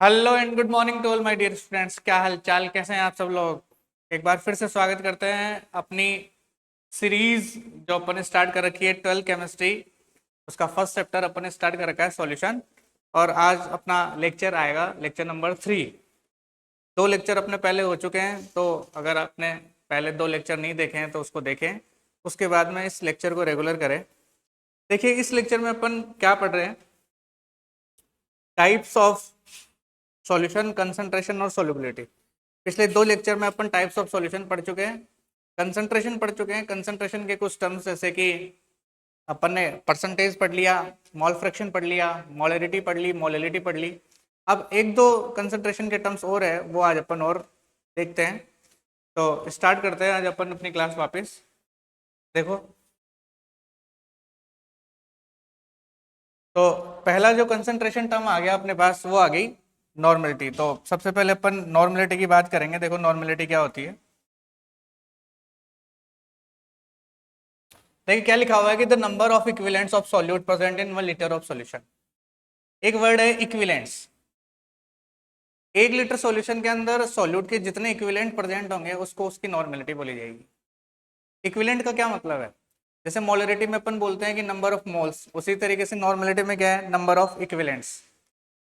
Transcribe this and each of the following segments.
Hello and good morning to all my dear students. क्या हाल चाल, कैसे हैं आप सब लोग। एक बार फिर से स्वागत करते हैं अपनी सीरीज जो अपन ने स्टार्ट कर रखी है 12 केमिस्ट्री। उसका फर्स्ट चैप्टर अपन ने स्टार्ट कर रखा है सॉल्यूशन। और आज अपना लेक्चर आएगा लेक्चर नंबर 3। दो लेक्चर अपने पहले हो चुके हैं, तो अगर आपने पहले दो लेक्चर नहीं देखे हैं तो उसको देखें, उसके बाद में इस लेक्चर को रेगुलर करें। देखिए इस लेक्चर में अपन क्या पढ़ रहे हैं, टाइप्स ऑफ सॉल्यूशन, कंसंट्रेशन और सोल्युबिलिटी। पिछले दो लेक्चर में अपन टाइप्स ऑफ सॉल्यूशन पढ़ चुके हैं, कंसंट्रेशन पढ़ चुके हैं। कंसंट्रेशन के कुछ टर्म्स जैसे कि अपन ने परसेंटेज पढ़ लिया, मॉल फ्रैक्शन पढ़ लिया, मोलरिटी पढ़ ली, मोलिलिटी पढ़ ली। अब एक दो कंसंट्रेशन के टर्म्स और है, वो आज अपन और देखते हैं। तो स्टार्ट करते हैं आज अपन अपनी क्लास वापस। देखो तो पहला जो कंसंट्रेशन टर्म आ गया अपने पास, वो आ गई नॉर्मलिटी। तो सबसे पहले अपन नॉर्मलिटी की बात करेंगे। देखो नॉर्मलिटी क्या होती है। देखिए क्या लिखा हुआ है कि the number of equivalents of solute present in 1 litre of solution. एक वर्ड है इक्विवेलेंट्स। 1 लीटर सॉल्यूशन के अंदर सॉल्यूट के जितने इक्विवेलेंट प्रेजेंट होंगे उसको उसकी नॉर्मलिटी बोली जाएगी। इक्विवेलेंट का क्या मतलब है, जैसे मोलरिटी में अपन बोलते हैं कि नंबर ऑफ मोल्स, उसी तरीके से नॉर्मलिटी में क्या है, नंबर ऑफ इक्विवेलेंट्स।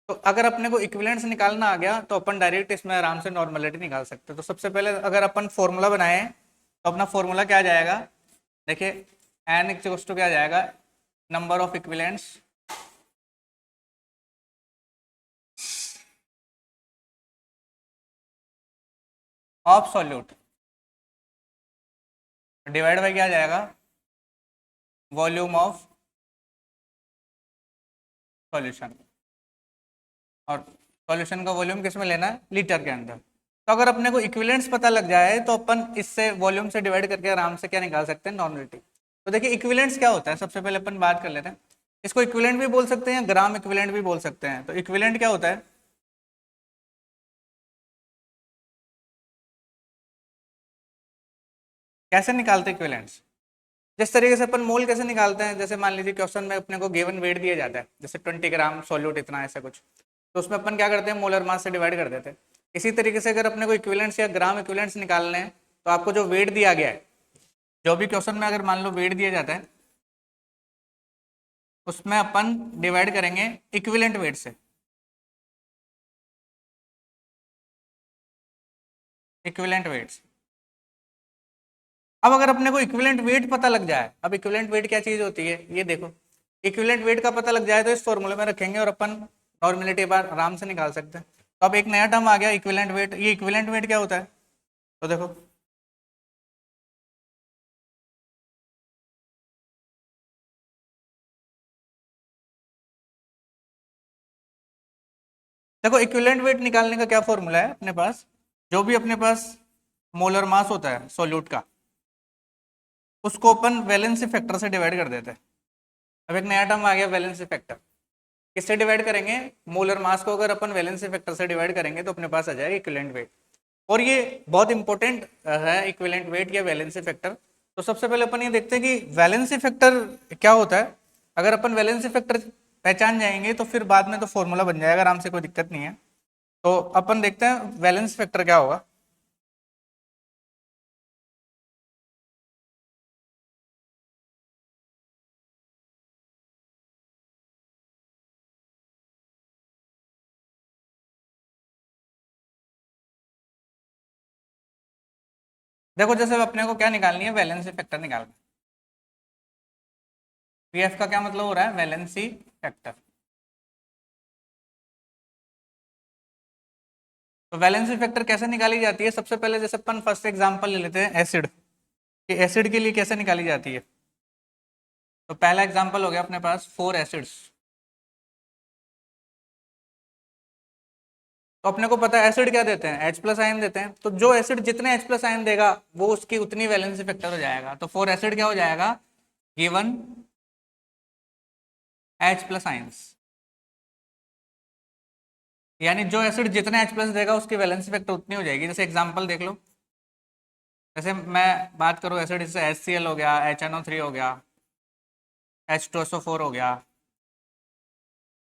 तो अगर अपने को इक्विवेलेंट्स निकालना आ गया तो अपन डायरेक्ट इसमें आराम से नॉर्मलिटी निकाल सकते हैं। तो सबसे पहले अगर अपन फॉर्मूला बनाए तो अपना फॉर्मूला क्या आ जाएगा, देखिए एन इक्वल्स टू क्या आ जाएगा, number of equivalents of solute divide by क्या आ जाएगा, वॉल्यूम ऑफ सॉल्यूशन। और सॉल्यूशन का वॉल्यूम किस में लेना है, लीटर के अंदर। तो अगर अपने को इक्विवेलेंट्स पता लग जाए तो अपन इससे वॉल्यूम से डिवाइड करके आराम से क्या निकाल सकते हैं, नॉर्मलिटी। तो देखिए इक्विवेलेंट्स क्या होता है, सबसे पहले अपन बात कर लेते हैं। इसको इक्विवेलेंट भी बोल सकते हैं, ग्राम इक्विवेलेंट भी बोल सकते हैं। तो इक्विवेलेंट क्या होता है, कैसे निकालते हैं इक्विवेलेंट्स। जिस तरीके से अपन मोल कैसे निकालते हैं, जैसे मान लीजिए क्वेश्चन में अपने को गिवन वेट दिया जाता है, जैसे 20 ग्राम सॉल्यूट इतना ऐसा कुछ, तो उसमें अपन क्या करते हैं, मोलर मास से डिवाइड कर देते हैं। इसी तरीके से अगर अपने को इक्विवेलेंट्स या ग्राम इक्विवेलेंट्स निकालने हैं तो आपको जो वेट दिया गया है, जो भी क्वेश्चन में अगर मान लो वेट दिया जाता है, उसमें अपन डिवाइड करेंगे इक्विवेलेंट वेट से। Equivalent weights. अब अगर अपने को इक्विवेलेंट वेट पता लग जाए, अब इक्विवेलेंट वेट क्या चीज होती है ये देखो, इक्विवेलेंट वेट का पता लग जाए तो इस फॉर्मूले में रखेंगे और अपन नॉर्मलिटी बार आराम से निकाल सकते हैं। तो अब एक नया टर्म आ गया इक्विवेलेंट वेट। ये इक्विवेलेंट वेट क्या होता है, तो देखो देखो इक्विवेलेंट वेट निकालने का क्या फॉर्मूला है अपने पास, जो भी अपने पास मोलर मास होता है सॉल्यूट का, उसको अपन वैलेंसी फैक्टर से डिवाइड कर देते हैं। अब एक नया टर्म आ गया वैलेंसी फैक्टर। किससे डिवाइड करेंगे, मोलर मास को अगर अपन वैलेंसी फैक्टर से डिवाइड करेंगे तो अपने पास आ जाएगा इक्विवेलेंट वेट। और ये बहुत इंपॉर्टेंट है इक्विवेलेंट वेट या वैलेंसी फैक्टर। तो सबसे पहले अपन ये देखते हैं कि वैलेंसी फैक्टर क्या होता है। अगर अपन वैलेंसी फैक्टर पहचान जाएंगे तो फिर बाद में तो फॉर्मूला बन जाएगा आराम से, कोई दिक्कत नहीं है। तो अपन देखते हैं वैलेंस फैक्टर क्या होगा। देखो जैसे अपने को क्या निकालनी है, वैलेंसी फैक्टर निकालना है। वीएफ का क्या मतलब हो रहा है, वैलेंसी फैक्टर। तो वैलेंसी फैक्टर कैसे निकाली जाती है, सबसे पहले जैसे अपन फर्स्ट एग्जांपल ले लेते हैं एसिड, कि एसिड के लिए कैसे निकाली जाती है। तो पहला एग्जांपल हो गया अपने पास 4 एसिड्स। तो अपने को पता है एसिड क्या देते हैं, H प्लस आयन देते हैं। तो जो एसिड जितने H प्लस आयन देगा वो उसकी उतनी वैलेंसी फैक्टर हो जाएगा। तो 4 एसिड क्या हो जाएगा, गिवन H प्लस आयन्स। यानी जो एसिड जितने H प्लस देगा उसकी वैलेंसी फैक्टर उतनी हो जाएगी। जैसे एग्जांपल देख लो, जैसे मैं बात करूँ एसिड, जैसे HCl हो गया, HNO3 हो गया, H2SO4 हो गया।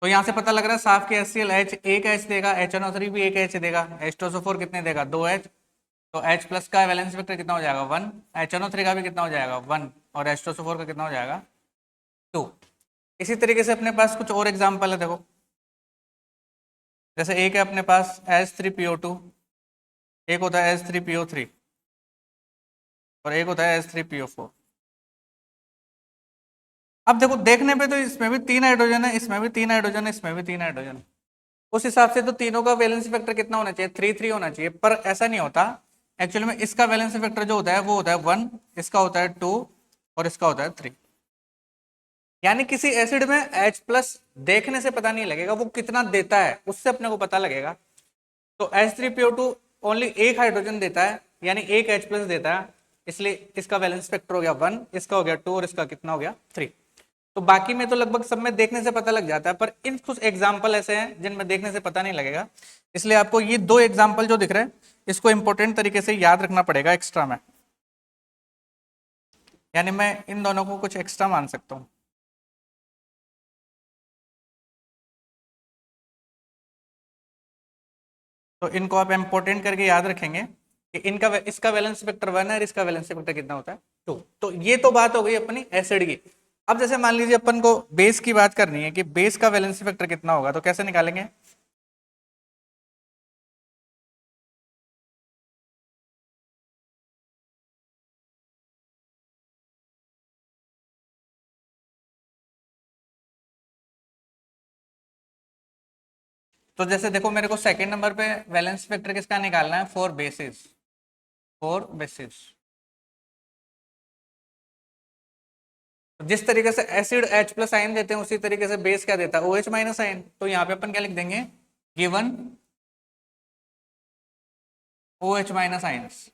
तो यहाँ से पता लग रहा है साफ के HCl H एक H देगा, HNO3 भी एक H देगा, H2SO4 कितने देगा, 2H। तो H प्लस का वैलेंस वेक्टर कितना हो जाएगा, 1। HNO3 का भी कितना हो जाएगा, 1। और H2SO4 का कितना हो जाएगा, 2। इसी तरीके से अपने पास कुछ और एग्जाम्पल है, देखो जैसे एक है अपने पास H3PO2, एक होता है H3PO3 और एक होता है H3PO4। अब देखो देखने पे तो इसमें भी 3 हाइड्रोजन है, इसमें भी 3 हाइड्रोजन है, इसमें भी 3 हाइड्रोजन है। उस हिसाब से तो तीनों का वैलेंस फैक्टर कितना होना चाहिए, 3 होना चाहिए, पर ऐसा नहीं होता। एक्चुअली में इसका वैलेंस फैक्टर जो होता है वो होता है 1, इसका होता है 2 और इसका होता है 3। यानी किसी एसिड में H प्लस देखने से पता नहीं लगेगा वो कितना देता है, उससे अपने को पता लगेगा। तो H3PO2 ओनली एक हाइड्रोजन देता है, यानी एक H प्लस देता है, इसलिए इसका वैलेंस फैक्टर हो गया 1, इसका हो गया 2 और इसका कितना हो गया 3। तो बाकी में तो लगभग सब में देखने से पता लग जाता है, पर इन कुछ एग्जाम्पल ऐसे हैं जिनमें देखने से पता नहीं लगेगा। इसलिए आपको ये 2 एग्जाम्पल जो दिख रहे हैं इसको इंपॉर्टेंट तरीके से याद रखना पड़ेगा एक्स्ट्रा में, यानी मैं इन दोनों को कुछ एक्स्ट्रा मान सकता हूं। तो इनको आप इंपॉर्टेंट करके याद रखेंगे कि इनका इसका वैलेंस वेक्टर 1 है और इसका वैलेंस वेक्टर कितना होता है, 2। तो ये तो बात हो गई अपनी एसिड की। अब जैसे मान लीजिए अपन को बेस की बात करनी है कि बेस का वैलेंस वेक्टर कितना होगा, तो कैसे निकालेंगे। तो जैसे देखो मेरे को सेकंड नंबर पे वैलेंस वेक्टर किसका निकालना है, फॉर बेसिस, फॉर बेसिस। जिस तरीके से एसिड H प्लस आयन देते हैं उसी तरीके से बेस क्या देता है, OH माइनस आयन। तो यहाँ पे अपन क्या लिख देंगे, given OH minus ions.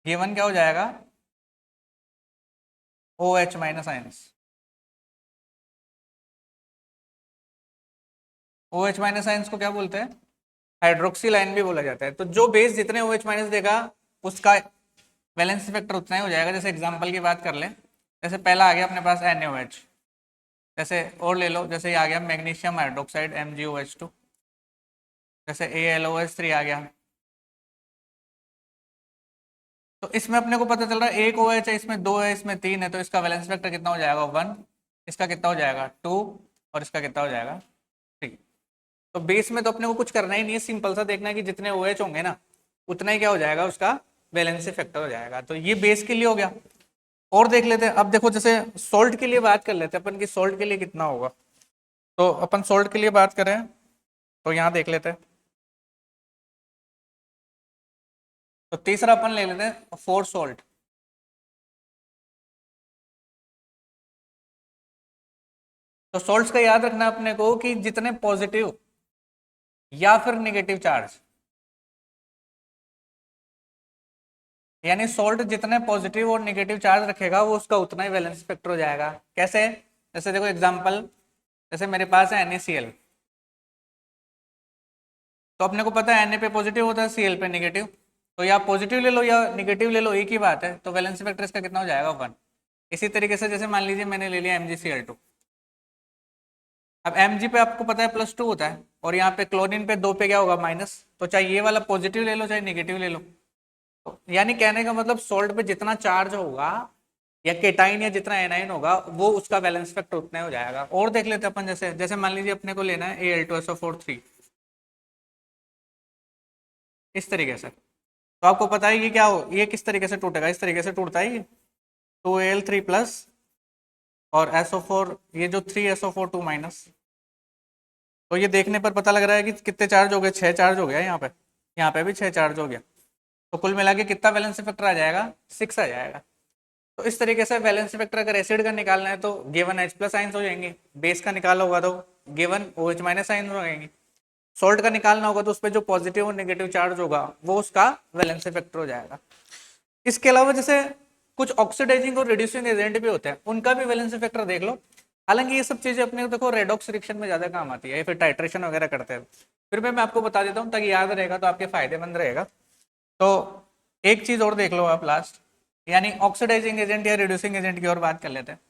Given क्या हो जाएगा, OH minus ions. OH minus ions को क्या बोलते हैं, हाइड्रोक्सिल आयन भी बोला जाता है। तो जो बेस जितने OH माइनस देगा उसका वैलेंसी फैक्टर उतना ही हो जाएगा। जैसे एग्जांपल की बात कर लें, जैसे पहला आ गया अपने पास NaOH, जैसे और ले लो, जैसे ये आ गया मैग्नीशियम हाइड्रोक्साइड MgOH2, जैसे AlOH3 आ गया। तो इसमें अपने को पता चल रहा है एक OH है, इसमें 2 है, इसमें 3 है, तो इसका वैलेंस फैक्टर कितना हो जाएगा, 1। इसका कितना हो जाएगा, 2 और इसका कितना हो जाएगा, 3। तो बेस में तो अपने को कुछ करना ही नहीं है, सिंपल सा देखना है कि जितने OH होंगे ना उतना ही क्या हो जाएगा, उसका वैलेंसी फैक्टर हो जाएगा। तो ये बेस के लिए हो गया। और देख लेते हैं, अब देखो जैसे सोल्ट के लिए बात कर लेते हैं अपन की सोल्ट के लिए कितना होगा। तो अपन सोल्ट के लिए बात करें तो यहाँ देख लेते हैं। तो तीसरा अपन ले लेते हैं फोर सोल्ट। तो सोल्ट्स का याद रखना अपने को कि जितने पॉजिटिव या फिर नेगेटिव चार्ज, यानी सोल्ट जितने पॉजिटिव और नेगेटिव चार्ज रखेगा वो उसका उतना ही वैलेंस फैक्टर हो जाएगा। कैसे, जैसे देखो एग्जांपल, जैसे मेरे पास है NaCl, तो अपने को पता है Na पे पॉजिटिव होता है, Cl पे नेगेटिव। तो या पॉजिटिव ले लो या नेगेटिव ले लो, एक ही बात है। तो वैलेंस फैक्टर इसका कितना हो जाएगा, 1। इसी तरीके से जैसे मान लीजिए मैंने ले लिया MgCl2। अब Mg पे आपको पता है +2 होता है और यहाँ पे क्लोरीन पे 2 पे क्या होगा, माइनस। तो चाहे ये वाला पॉजिटिव ले लो चाहे नेगेटिव ले लो। तो यानी कहने का मतलब सोल्ट पे जितना चार्ज होगा या केटाइन या जितना एनाइन होगा वो उसका बैलेंस फैक्टर उतना ही हो जाएगा। और देख लेते हैं अपन, जैसे जैसे मान लीजिए अपने को लेना है Al2SO4 3, इस तरीके से। तो आपको पता है कि क्या हो, ये किस तरीके से टूटेगा, इस तरीके से टूटता है ये 2Al3 प्लस और SO4, ये जो 3SO4 2 माइनस। तो ये देखने पर पता लग रहा है कि कितने चार्ज हो गए, 6 चार्ज हो गया यहाँ पे भी 6 चार्ज हो गया। तो कुल मिला के कितना वैलेंस फैक्टर आ जाएगा, 6 आ जाएगा। तो इस तरीके से वैलेंस फैक्टर अगर एसिड का निकालना है तो गिवन H प्लस आइंस हो जाएंगे, बेस का निकाला होगा तो गिवन OH माइनस आइंस हो जाएंगे। सोल्ट का निकालना होगा तो उस पर जो पॉजिटिव और नेगेटिव चार्ज होगा वो उसका वैलेंस फैक्टर हो जाएगा। इसके अलावा जैसे कुछ ऑक्सीडाइजिंग और रिड्यूसिंग एजेंट भी होते हैं, उनका भी वैलेंस फैक्टर देख लो। हालांकि ये सब चीजें अपने को देखो रेडॉक्स रिएक्शन में ज्यादा काम आती है या फिर टाइट्रेशन वगैरह करते हैं। फिर मैं आपको बता देता हूँ ताकि याद रहेगा, तो आपके फायदेमंद रहेगा। तो एक चीज और देख लो आप लास्ट, यानी ऑक्सीडाइजिंग एजेंट या रिड्यूसिंग एजेंट की और बात कर लेते हैं।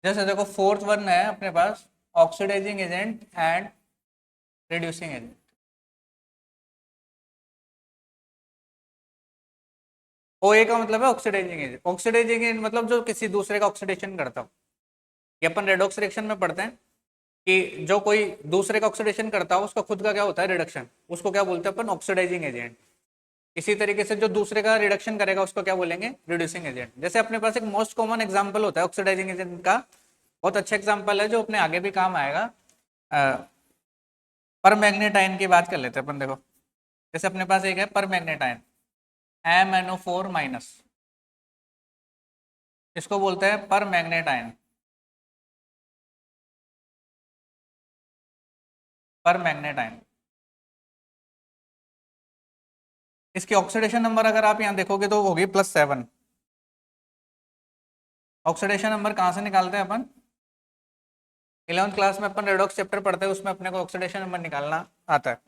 जैसे देखो फोर्थ वन है अपने पास, oxidising agent and reducing agent. O A का मतलब है ऑक्सीडाइजिंग एजेंट। ऑक्सीडाइजिंग एजेंट मतलब जो किसी दूसरे का ऑक्सीडेशन करता हो। ये अपन रेडॉक्स रिएक्शन में पढ़ते हैं कि जो कोई दूसरे का ऑक्सीडेशन करता हो उसका खुद का क्या होता है, रिडक्शन, उसको क्या बोलते हैं अपन, ऑक्सीडाइजिंग एजेंट। इसी तरीके से जो दूसरे का रिडक्शन करेगा उसको क्या बोलेंगे, रिड्यूसिंग एजेंट। जैसे अपने पास एक मोस्ट कॉमन एग्जांपल होता है ऑक्सीडाइजिंग एजेंट का, बहुत अच्छा एग्जांपल है जो अपने आगे भी काम आएगा। पर मैग्नेटाइन की बात कर लेते हैं अपन। देखो जैसे अपने पास एक है पर मैग्नेटाइन MnO4 माइनस, इसको बोलते हैं पर मैग्नेटाइन। पर मैग्नेटाइन, इसकी ऑक्सीडेशन नंबर अगर आप यहाँ देखोगे तो होगी +7। ऑक्सीडेशन नंबर कहाँ से निकालते हैं अपन, 11th क्लास में अपन रेडॉक्स चैप्टर पढ़ते हैं, उसमें अपने को ऑक्सीडेशन नंबर निकालना आता है।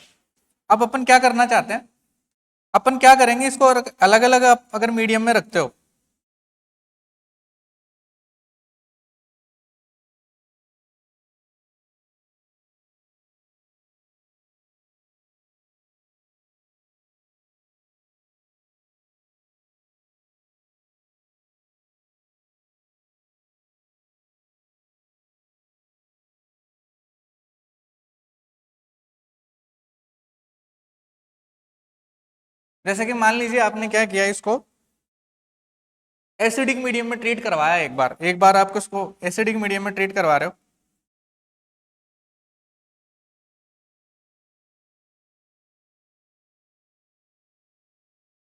अब अपन क्या करना चाहते हैं, अपन क्या करेंगे, इसको अलग अलग अगर मीडियम में रखते हो, जैसे कि मान लीजिए आपने क्या किया, इसको एसिडिक मीडियम में ट्रीट करवाया, एक बार आपको इसको एसिडिक मीडियम में ट्रीट करवा रहे हो,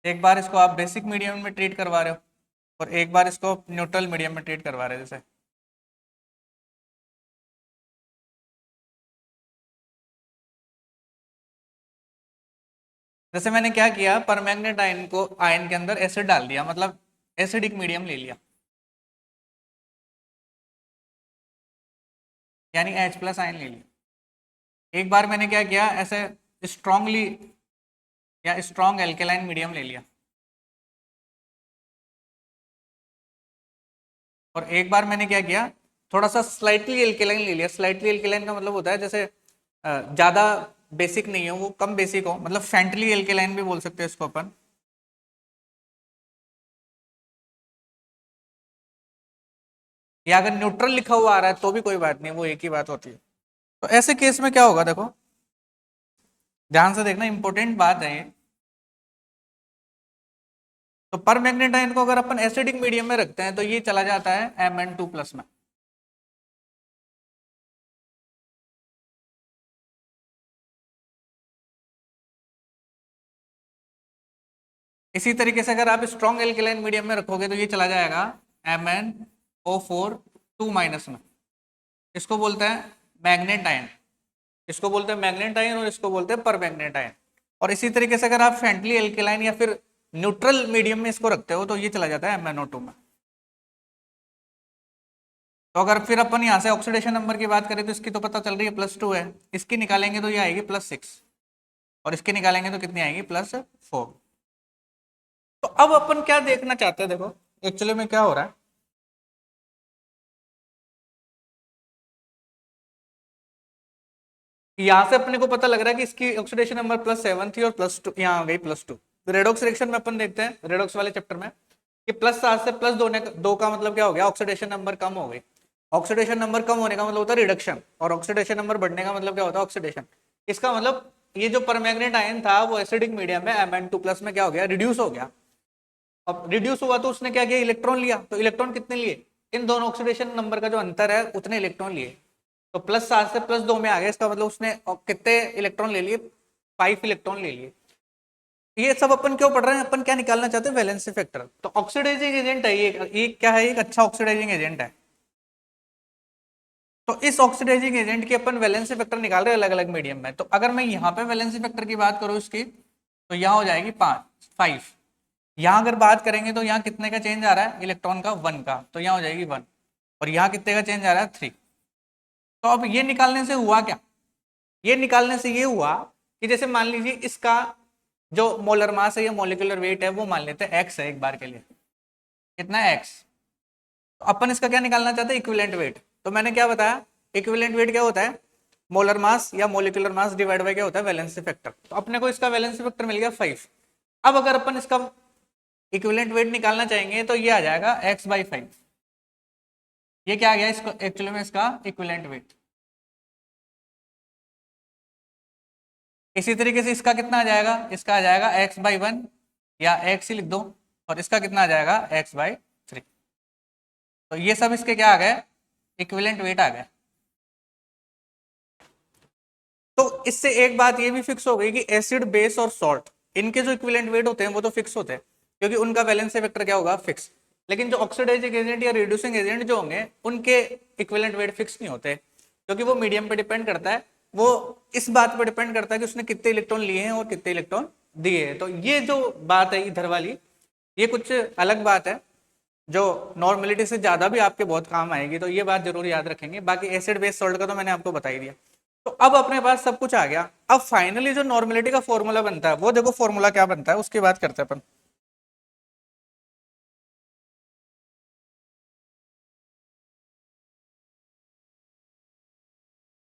एक बार इसको आप बेसिक मीडियम में ट्रीट करवा रहे हो, और एक बार इसको न्यूट्रल मीडियम में ट्रीट करवा रहे हो। जैसे जैसे मैंने क्या किया, परमैंगनेट आयन को आयन के अंदर एसिड डाल दिया, मतलब एसिडिक मीडियम ले लिया, यानी H+ आयन ले लिया। एक बार मैंने क्या किया, ऐसे स्ट्रांगली या स्ट्रॉन्ग एल्केलाइन मीडियम ले लिया, और एक बार मैंने क्या किया, थोड़ा सा स्लाइटली एल्केलाइन ले लिया। स्लाइटली एल्केलाइन का मतलब होता है जैसे ज्यादा बेसिक नहीं हो, वो कम बेसिक हो, मतलब फेंटली एल्केलाइन भी बोल सकते हैं इसको अपन। या अगर न्यूट्रल लिखा हुआ आ रहा है तो भी कोई बात नहीं, वो एक ही बात होती है। तो ऐसे केस में क्या होगा, देखो ध्यान से देखना, इंपॉर्टेंट बात है ये। तो पर मैग्नेटाइन को अगर अपन एसिडिक मीडियम में रखते हैं तो ये चला जाता है Mn2+ में। इसी तरीके से अगर आप स्ट्रॉन्ग एल्केलाइन मीडियम में रखोगे तो ये चला जाएगा MnO4 2- में। इसको बोलते हैं मैग्नेट आयन, इसको बोलते हैं मैग्नेट आयन, और इसको बोलते हैं पर मैग्नेट आयन। और इसी तरीके से अगर आप फ्रेंडली एल्केलाइन या फिर न्यूट्रल मीडियम में इसको रखते हो तो ये चला जाता है MnO2 में। तो अगर फिर अपन यहाँ से ऑक्सीडेशन नंबर की बात करें तो इसकी तो पता चल रही है +2 है, इसकी निकालेंगे तो ये आएगी +6, और इसकी निकालेंगे तो कितनी आएगी, +4। तो अब अपन क्या देखना चाहते हैं, देखो एक्चुअली में क्या हो रहा है, यहां से अपने को पता लग रहा है कि इसकी ऑक्सीडेशन नंबर +7 थी और +2 यहाँ आ गई +2। तो रेडॉक्स रिएक्शन में अपन देखते हैं रेडॉक्स वाले चैप्टर में कि +7 से +2 का मतलब क्या हो गया, ऑक्सीडेशन नंबर कम हो गई। ऑक्सीडेशन नंबर कम होने का मतलब होता है रिडक्शन, और ऑक्सीडेशन नंबर बढ़ने का मतलब क्या होता है, ऑक्सीडेशन। इसका मतलब ये जो परमैंगनेट आयन था वो एसिडिक मीडियम में Mn2+ में क्या हो गया, रिड्यूस हो गया। अब रिड्यूस हुआ तो उसने क्या किया, इलेक्ट्रॉन लिया। तो इलेक्ट्रॉन कितने लिए, इन दोनों ऑक्सीडेशन नंबर का जो अंतर है उतने इलेक्ट्रॉन लिए। तो +7 से +2 में आ गया, इसका मतलब उसने कितने इलेक्ट्रॉन ले लिए, 5 इलेक्ट्रॉन ले लिए। ये सब अपन क्यों पढ़ रहे हैं, अपन क्या निकालना चाहते हैं, वैलेंसी फैक्टर। तो ऑक्सीडाइजिंग एजेंट है ये क्या है, एक अच्छा ऑक्सीडाइजिंग एजेंट है। तो इस ऑक्सीडाइजिंग एजेंट की अपन वैलेंसी फैक्टर निकाल रहे हैं अलग अलग मीडियम में। तो अगर मैं यहाँ पे वैलेंसी फैक्टर की बात करूँ इसकी, तो यहाँ हो जाएगी 5। यहाँ अगर बात करेंगे तो यहाँ कितने का चेंज आ रहा है, इलेक्ट्रॉन का 1 का, तो यहाँ हो जाएगी 1। और यहाँ कितने का चेंज आ रहा है, 3। तो अब ये निकालने से हुआ क्या, ये निकालने से ये हुआ कि जैसे मान लीजिए इसका जो मोलर मास है या मोलिकुलर वेट है वो मान लेते हैं x है एक बार के लिए, कितना है x। तो अपन इसका क्या निकालना चाहते हैं, इक्विवेलेंट वेट। तो मैंने क्या बताया, इक्विवेलेंट वेट क्या होता है, मोलर मास या मोलिकुलर मास डिवाइड बाय क्या होता है, वैलेंसी फैक्टर। तो अपने को इसका वैलेंसी फैक्टर मिल गया 5। अब अगर अपन इसका इक्विवेलेंट वेट निकालना चाहेंगे तो ये आ जाएगा x/5। ये क्या आ गया इसको एक्चुअली में इसका इक्विवेलेंट वेट। इसी तरीके से इसका कितना आ जाएगा, इसका आ जाएगा x/1 या x ही लिख दो, और इसका कितना आ जाएगा x/3। तो ये सब इसके क्या आ गए, इक्विवेलेंट वेट आ गए। तो इससे एक बात ये भी फिक्स हो गई कि एसिड, बेस और सॉल्ट, इनके जो इक्विवेलेंट वेट होते हैं वो तो फिक्स होते हैं, क्योंकि उनका वैलेंसी वेक्टर क्या होगा, फिक्स। लेकिन जो ऑक्सीडाइजिंग एजेंट या रिड्यूसिंग एजेंट जो होंगे उनके इक्विवेलेंट वेट फिक्स नहीं होते, क्योंकि वो मीडियम पे डिपेंड करता है। वो इस बात पर डिपेंड करता है कि उसने कितने इलेक्ट्रॉन लिए हैं और कितने इलेक्ट्रॉन दिए हैं। तो ये जो बात है इधर वाली, ये कुछ अलग बात है जो नॉर्मेलिटी से ज्यादा भी आपके बहुत काम आएगी। तो ये बात जरूर याद रखेंगे। बाकी एसिड, बेस, सॉल्ट का तो मैंने आपको बता ही दिया। तो अब अपने पास सब कुछ आ गया। अब फाइनली जो नॉर्मेलिटी का फॉर्मूला बनता है, वो देखो फॉर्मूला क्या बनता है, उसकी बात करते हैं अपन।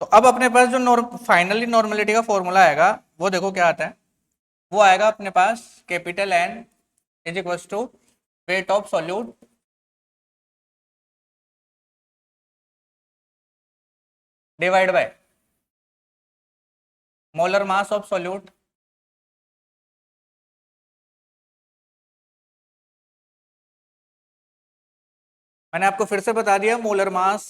तो अब अपने पास जो फाइनली नॉर्मेलिटी का फॉर्मूला आएगा, वो देखो क्या आता है। वो आएगा अपने पास capital N is equal to weight of solute divide by molar mass of solute मैंने आपको फिर से बता दिया, molar mass,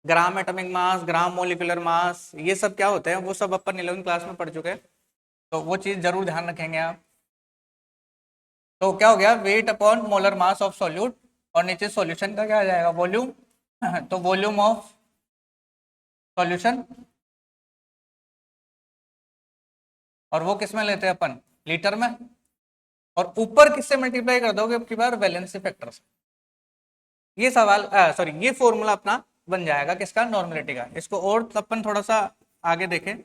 gram atomic mass, gram molecular mass, ये सब क्या होते हैं वो सब अपन 11वीं क्लास में पढ़ चुके हैं। तो वो चीज जरूर ध्यान रखेंगे आप। तो क्या हो गया, weight upon molar mass of solute, और नीचे सॉल्यूशन का क्या आ जाएगा, वॉल्यूम। तो वॉल्यूम ऑफ सॉल्यूशन, और वो किस में लेते हैं अपन, लीटर में। और ऊपर किससे मल्टीप्लाई कर दोगे आपकी बार, वैलेंसी फैक्टर से। ये सवाल सॉरी ये फॉर्मूला अपना बन जाएगा किसका, नॉर्मलिटी का। इसको और अपन थोड़ा सा आगे देखें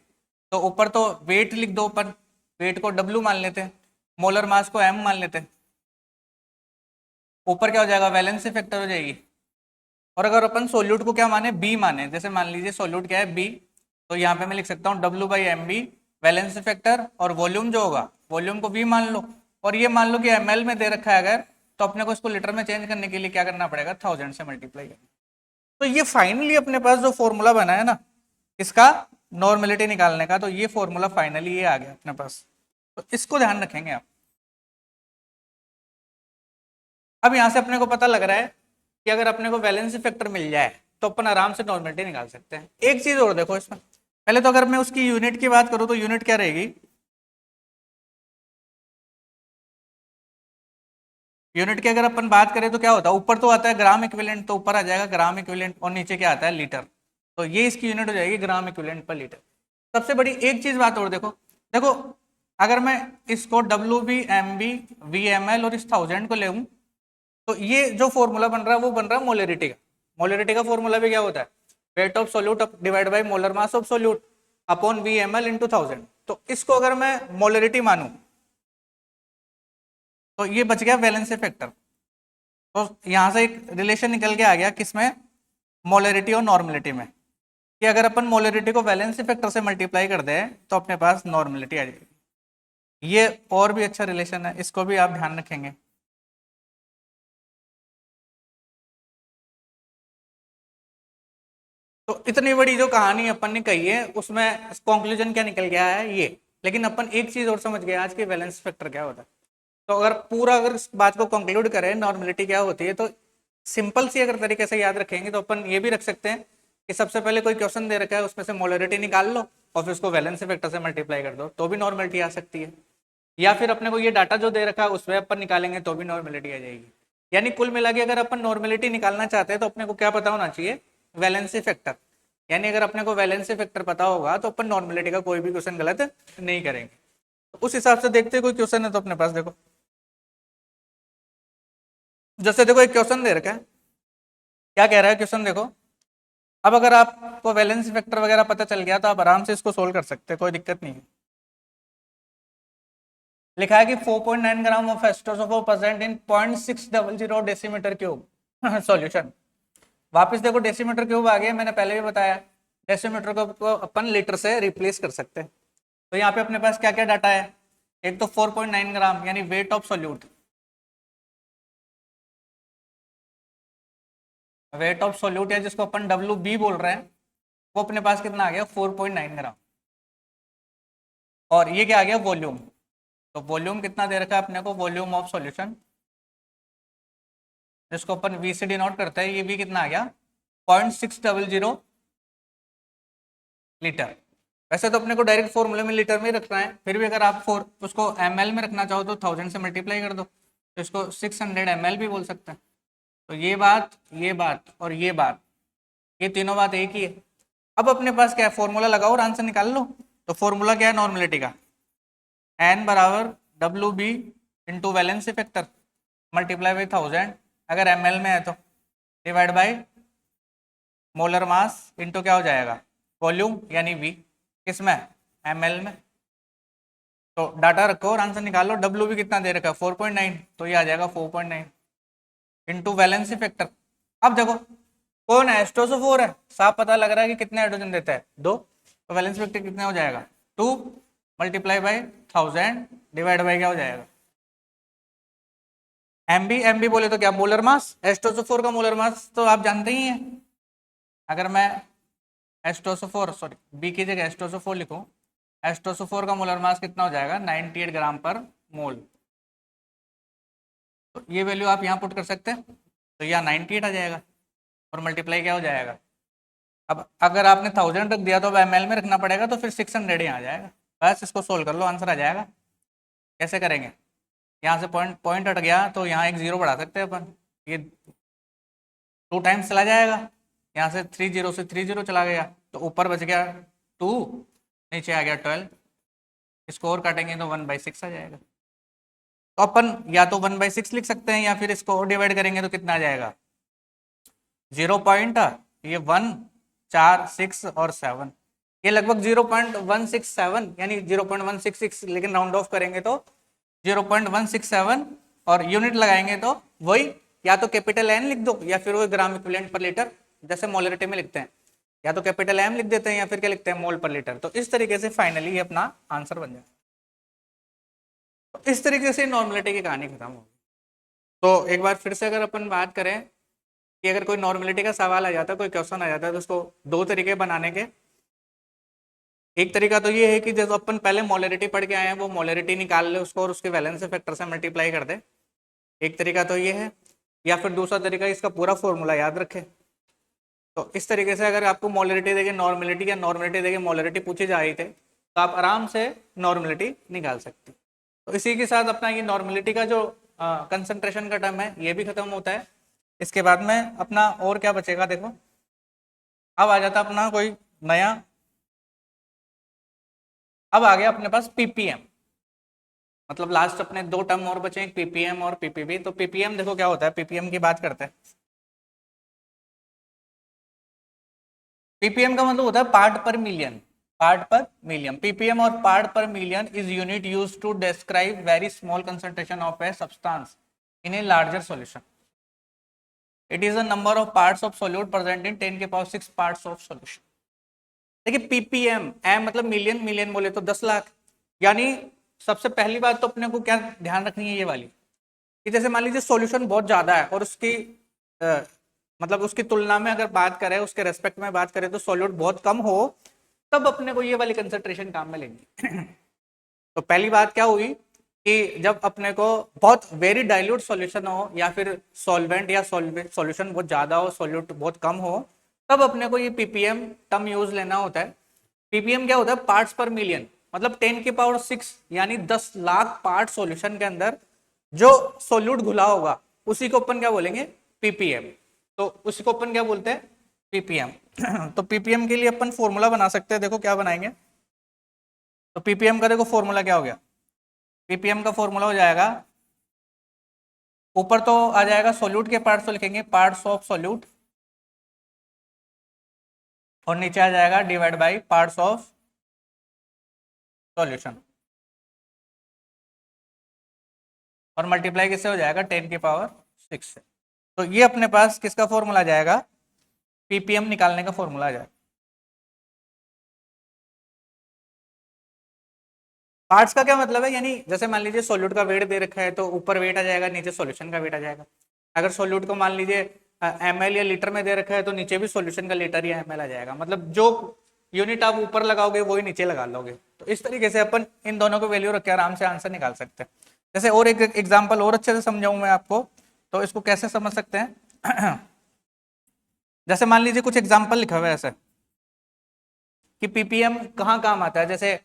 तो ऊपर तो वेट लिख दो, अपन वेट को W मान लेते हैं, मोलर मास को M मान लेते हैं। ऊपर क्या हो जाएगा, वैलेंसी फैक्टर हो जाएगी। और अगर अपन सोल्यूट को क्या माने, B माने, जैसे मान लीजिए सोल्यूट क्या है, B, तो यहाँ पे मैं लिख सकता हूँ W/MB वैलेंसी फैक्टर, और वॉल्यूम जो होगा वॉल्यूम को V मान लो, और ये मान लो कि ml में दे रखा है अगर, तो अपने को इसको लीटर में चेंज करने के लिए क्या करना पड़ेगा, 1000 से मल्टीप्लाई करना। तो ये फाइनली अपने पास जो फॉर्मूला बना है ना इसका नॉर्मेलिटी निकालने का, तो ये फॉर्मूला फाइनली ये आ गया अपने पास। तो इसको ध्यान रखेंगे आप। अब यहां से अपने को पता लग रहा है कि अगर अपने को वैलेंसी फैक्टर मिल जाए तो अपन आराम से नॉर्मेलिटी निकाल सकते हैं। एक चीज और देखो इसमें, पहले तो अगर मैं उसकी यूनिट की बात करूं तो यूनिट क्या रहेगी, यूनिट की अगर अपन बात करें तो क्या होता है, ऊपर तो आता है ग्राम इक्विवेलेंट, तो ऊपर आ जाएगा ग्राम इक्विवेलेंट, और नीचे क्या आता है, लीटर। तो ये इसकी यूनिट हो जाएगी ग्राम इक्विवेलेंट पर लीटर। सबसे बड़ी एक चीज बात और देखो, देखो अगर मैं इसको WB/MB VML और इस 1000 को ले, तो ये जो फॉर्मूला बन रहा है वो बन रहा है मोलरिटी का। मोलरिटी का फॉर्मूला भी क्या होता है, weight of solute divide by molar mass of solute upon VML into 1000। तो इसको अगर मैं मोलरिटी मानूं तो ये बच गया वैलेंसी फैक्टर। तो यहां से एक रिलेशन निकल के आ गया किसमें, मोलरिटी और नॉर्मलिटी में, कि अगर अपन मोलरिटी को वैलेंसी फैक्टर से मल्टीप्लाई कर दें तो अपने पास नॉर्मलिटी आ जाएगी। ये और भी अच्छा रिलेशन है, इसको भी आप ध्यान रखेंगे। तो इतनी बड़ी जो कहानी अपन ने कही है उसमें कंक्लूजन क्या निकल गया है ये। लेकिन अपन एक चीज और समझ गए आज के, वैलेंस फैक्टर क्या होता है। तो अगर इस बात को कंक्लूड करें नॉर्मलिटी क्या होती है, तो सिंपल सी अगर तरीके से याद रखेंगे तो अपन ये भी रख सकते हैं कि सबसे पहले कोई क्वेश्चन दे रखा है उसमें से मोलरिटी निकाल लो और फिर उसको वैलेंस फैक्टर से मल्टीप्लाई कर दो तो भी नॉर्मलिटी आ सकती है। या फिर अपने को ये डाटा जो दे रखा है उसमें अपन निकालेंगे तो भी नॉर्मलिटी आ जाएगी। यानी कुल मिला के अगर अपन नॉर्मलिटी निकालना चाहते हैं तो अपने को क्या पता होना चाहिए, वैलेंसी फैक्टर। यानी अगर अपने को वैलेंसी फैक्टर पता होगा तो अपन नॉर्मलिटी का कोई भी क्वेश्चन गलत नहीं करेंगे। तो उस हिसाब से देखते कोई क्वेश्चन है तो अपने पास देखो, जैसे देखो एक क्वेश्चन दे रखा है, क्या कह रहा है क्वेश्चन देखो। अब अगर आपको वैलेंसी फैक्टर वगैरह पता चल गया तो आप आराम से इसको सोल्व कर सकते हैं, कोई दिक्कत नहीं है। लिखा है कि 4.9 ग्राम ऑफ एस्ट्रोसोफो present in 0.600 decimetre cube solution. वापस देखो डेसीमीटर क्यूब आ गया, मैंने पहले भी बताया डेसीमीटर को अपन लीटर से रिप्लेस कर सकते हैं। तो यहाँ पे अपने पास क्या क्या डाटा है, एक तो 4.9 ग्राम यानी wait of solute, wait of solute या जिसको अपन WB बोल रहे हैं, वो अपने पास कितना आ गया 4.9 ग्राम। और ये क्या आ गया वॉल्यूम, तो वॉल्यूम कितना दे रखा है अपने को, वॉल्यूम ऑफ सॉल्यूशन जिसको अपन वी से डिनोट करते हैं, ये भी कितना आ गया 0.600 लीटर। वैसे तो अपने को डायरेक्ट फॉर्मूले में लीटर में ही रखना है, फिर भी अगर आप उसको ml में रखना चाहो तो 1000 से मल्टीप्लाई कर दो, तो इसको 600 ml भी बोल सकते हैं। तो ये बात और ये बात, ये तीनों बात एक ही है। अब अपने पास क्या है, फॉर्मूला लगाओ और आंसर निकाल लो। तो फॉर्मूला क्या है नॉर्मलिटी का, n बराबर WB into valency factor multiply by 1000, अगर ml में है तो divide by molar mass into क्या हो जाएगा वॉल्यूम यानी V, किसमें ml में। तो डाटा रखो और आंसर निकालो। WB कितना दे रखा है 4.9, तो ये आ जाएगा 4.9 इंटू वैलेंसी फैक्टर। अब देखो कौन है, H2SO4 है, साफ पता लग रहा है कि कितने हाइड्रोजन देता है 2, तो वैलेंसी फैक्टर कितना हो जाएगा 2 मल्टीप्लाई बाई 1000 डिवाइड बाई क्या हो जाएगा MB बोले तो क्या मोलर मास, H2SO4 का मोलर मास तो आप जानते ही हैं। अगर मैं H2SO4 सॉरी B की जगह H2SO4 लिखूं, H2SO4 का मोलर मास कितना हो जाएगा 98 ग्राम पर मोल। तो ये वैल्यू आप यहाँ पुट कर सकते हैं, तो यहाँ 98 आ जाएगा और मल्टीप्लाई क्या हो जाएगा। अब अगर आपने 1000 रख दिया तो अब ml में रखना पड़ेगा, तो फिर 600 यहाँ आ जाएगा। बस इसको सोल्व कर लो आंसर आ जाएगा। कैसे करेंगे, यहाँ से पॉइंट पॉइंट हट गया तो यहाँ एक जीरो बढ़ा सकते हैं अपन, ये 2 टाइम्स चला जाएगा, यहाँ से 30 से 30 चला गया तो ऊपर बच गया 2, नीचे आ गया 12, इसको और काटेंगे तो 1/6 आ जाएगा। तो अपन या तो 1/6 लिख सकते हैं या फिर इसको और डिवाइड करेंगे तो कितना आ जाएगा 0 पॉइंट ये 1 4 6 और 7, ये लगभग 0.167 यानी 0.166, लेकिन राउंड ऑफ करेंगे तो 0.167 और यूनिट लगाएंगे तो वही या तो कैपिटल N लिख दो या फिर वो ग्राम इक्विवेलेंट पर लीटर जैसे मोलरिटी में लिखते हैं, या तो कैपिटल M लिख देते हैं या फिर क्या लिखते हैं मोल पर लीटर। तो इस तरीके से फाइनली ये अपना आंसर बन जाए। तो इस तरीके से नॉर्मलिटी की कहानी खत्म होगी। तो एक बार फिर से अगर अपन बात करें कि अगर कोई नॉर्मलिटी का सवाल आ जाता है, कोई क्वेश्चन आ जाता है, तो उसको दो तरीके बनाने के। एक तरीका तो ये है कि जैसे अपन पहले मोलरिटी पढ़ के आए हैं वो मोलरिटी निकाल ले उसको और उसके वैलेंस फैक्टर से मल्टीप्लाई कर दे, एक तरीका तो ये है। या फिर दूसरा तरीका इसका पूरा फॉर्मूला याद रखे। तो इस तरीके से अगर आपको मोलरिटी देके नॉर्मलिटी या नॉर्मलिटी देके मोलरिटी पूछी जा रही थे तो आप आराम से नॉर्मलिटी निकाल सकते। तो इसी के साथ अपना ये नॉर्मलिटी का जो कंसंट्रेशन का टर्म है ये भी खत्म होता है। इसके बाद में अपना और क्या बचेगा देखो, अब आ जाता अपना कोई नया, अब आ गया अपने पास पीपीएम, मतलब लास्ट अपने दो टर्म और बचे हैं पीपीएम और पीपीबी। तो पीपीएम देखो क्या होता है, पीपीएम की बात करते हैं। पीपीएम का मतलब होता है part per million, part per million. PPM और part per million is unit used to describe very small concentration of a substance in a larger solution. It is a number of parts of solute present in 10⁶ parts of solution. देखिए PPM M मतलब million, million बोले तो 10 लाख। यानी सबसे पहली बात तो अपने को क्या ध्यान रखनी है ये वाली, कि जैसे मान लीजिए सॉल्यूशन बहुत ज्यादा है और उसकी मतलब उसकी तुलना में अगर बात करें, उसके रेस्पेक्ट में बात करें तो सॉल्यूट बहुत कम हो, तब अपने को ये वाली कंसंट्रेशन काम में लेंगे। तो पहली बात क्या हुई कि जब अपने को बहुत वेरी डाइल्यूट सॉल्यूशन हो या फिर सॉल्वेंट या सॉल्यूशन बहुत ज्यादा हो, सॉल्यूट बहुत कम हो, तब अपने को ये पीपीएम टर्म यूज लेना होता है। पीपीएम क्या होता है पार्ट्स पर मिलियन, मतलब 10⁶ यानी 10 लाख पार्ट सॉल्यूशन के अंदर जो सोल्यूट घुला होगा उसी को अपन क्या बोलेंगे पीपीएम। तो उसी को अपन क्या बोलते हैं पीपीएम। तो पीपीएम के लिए अपन फॉर्मूला बना सकते हैं, देखो क्या बनाएंगे। तो पीपीएम का देखो फॉर्मूला क्या हो गया, पीपीएम का फॉर्मूला हो जाएगा, ऊपर तो आ जाएगा सोल्यूट के पार्ट्स तो लिखेंगे पार्ट्स ऑफ सोल्यूट, और नीचे आ जाएगा divide by parts of solution, और मल्टीप्लाई किससे हो जाएगा 10⁶ से। तो ये अपने पास किसका फॉर्मूला आ जाएगा, पीपीएम निकालने का फॉर्मूला आ जाएगा। पार्ट्स का क्या मतलब है, यानी जैसे मान लीजिए सॉल्यूट का वेट दे रखा है तो ऊपर वेट आ जाएगा, नीचे सॉल्यूशन का वेट आ जाएगा। अगर सॉल्यूट को मान लीजिए ml या लीटर में दे रखा है तो नीचे भी सॉल्यूशन का लीटर या ml आ जाएगा, मतलब जो यूनिट आप ऊपर लगाओगे वही नीचे लगा लोगे। तो इस तरीके से अपन इन दोनों को वैल्यू रख के आराम से आंसर निकाल सकते हैं। जैसे और एक एग्जाम्पल और अच्छे से समझाऊं मैं आपको, तो इसको कैसे समझ सकते हैं जैसे मान लीजिए कुछ एग्जाम्पल लिखा हुआ है ऐसे कि पीपीएम कहाँ काम आता है। जैसे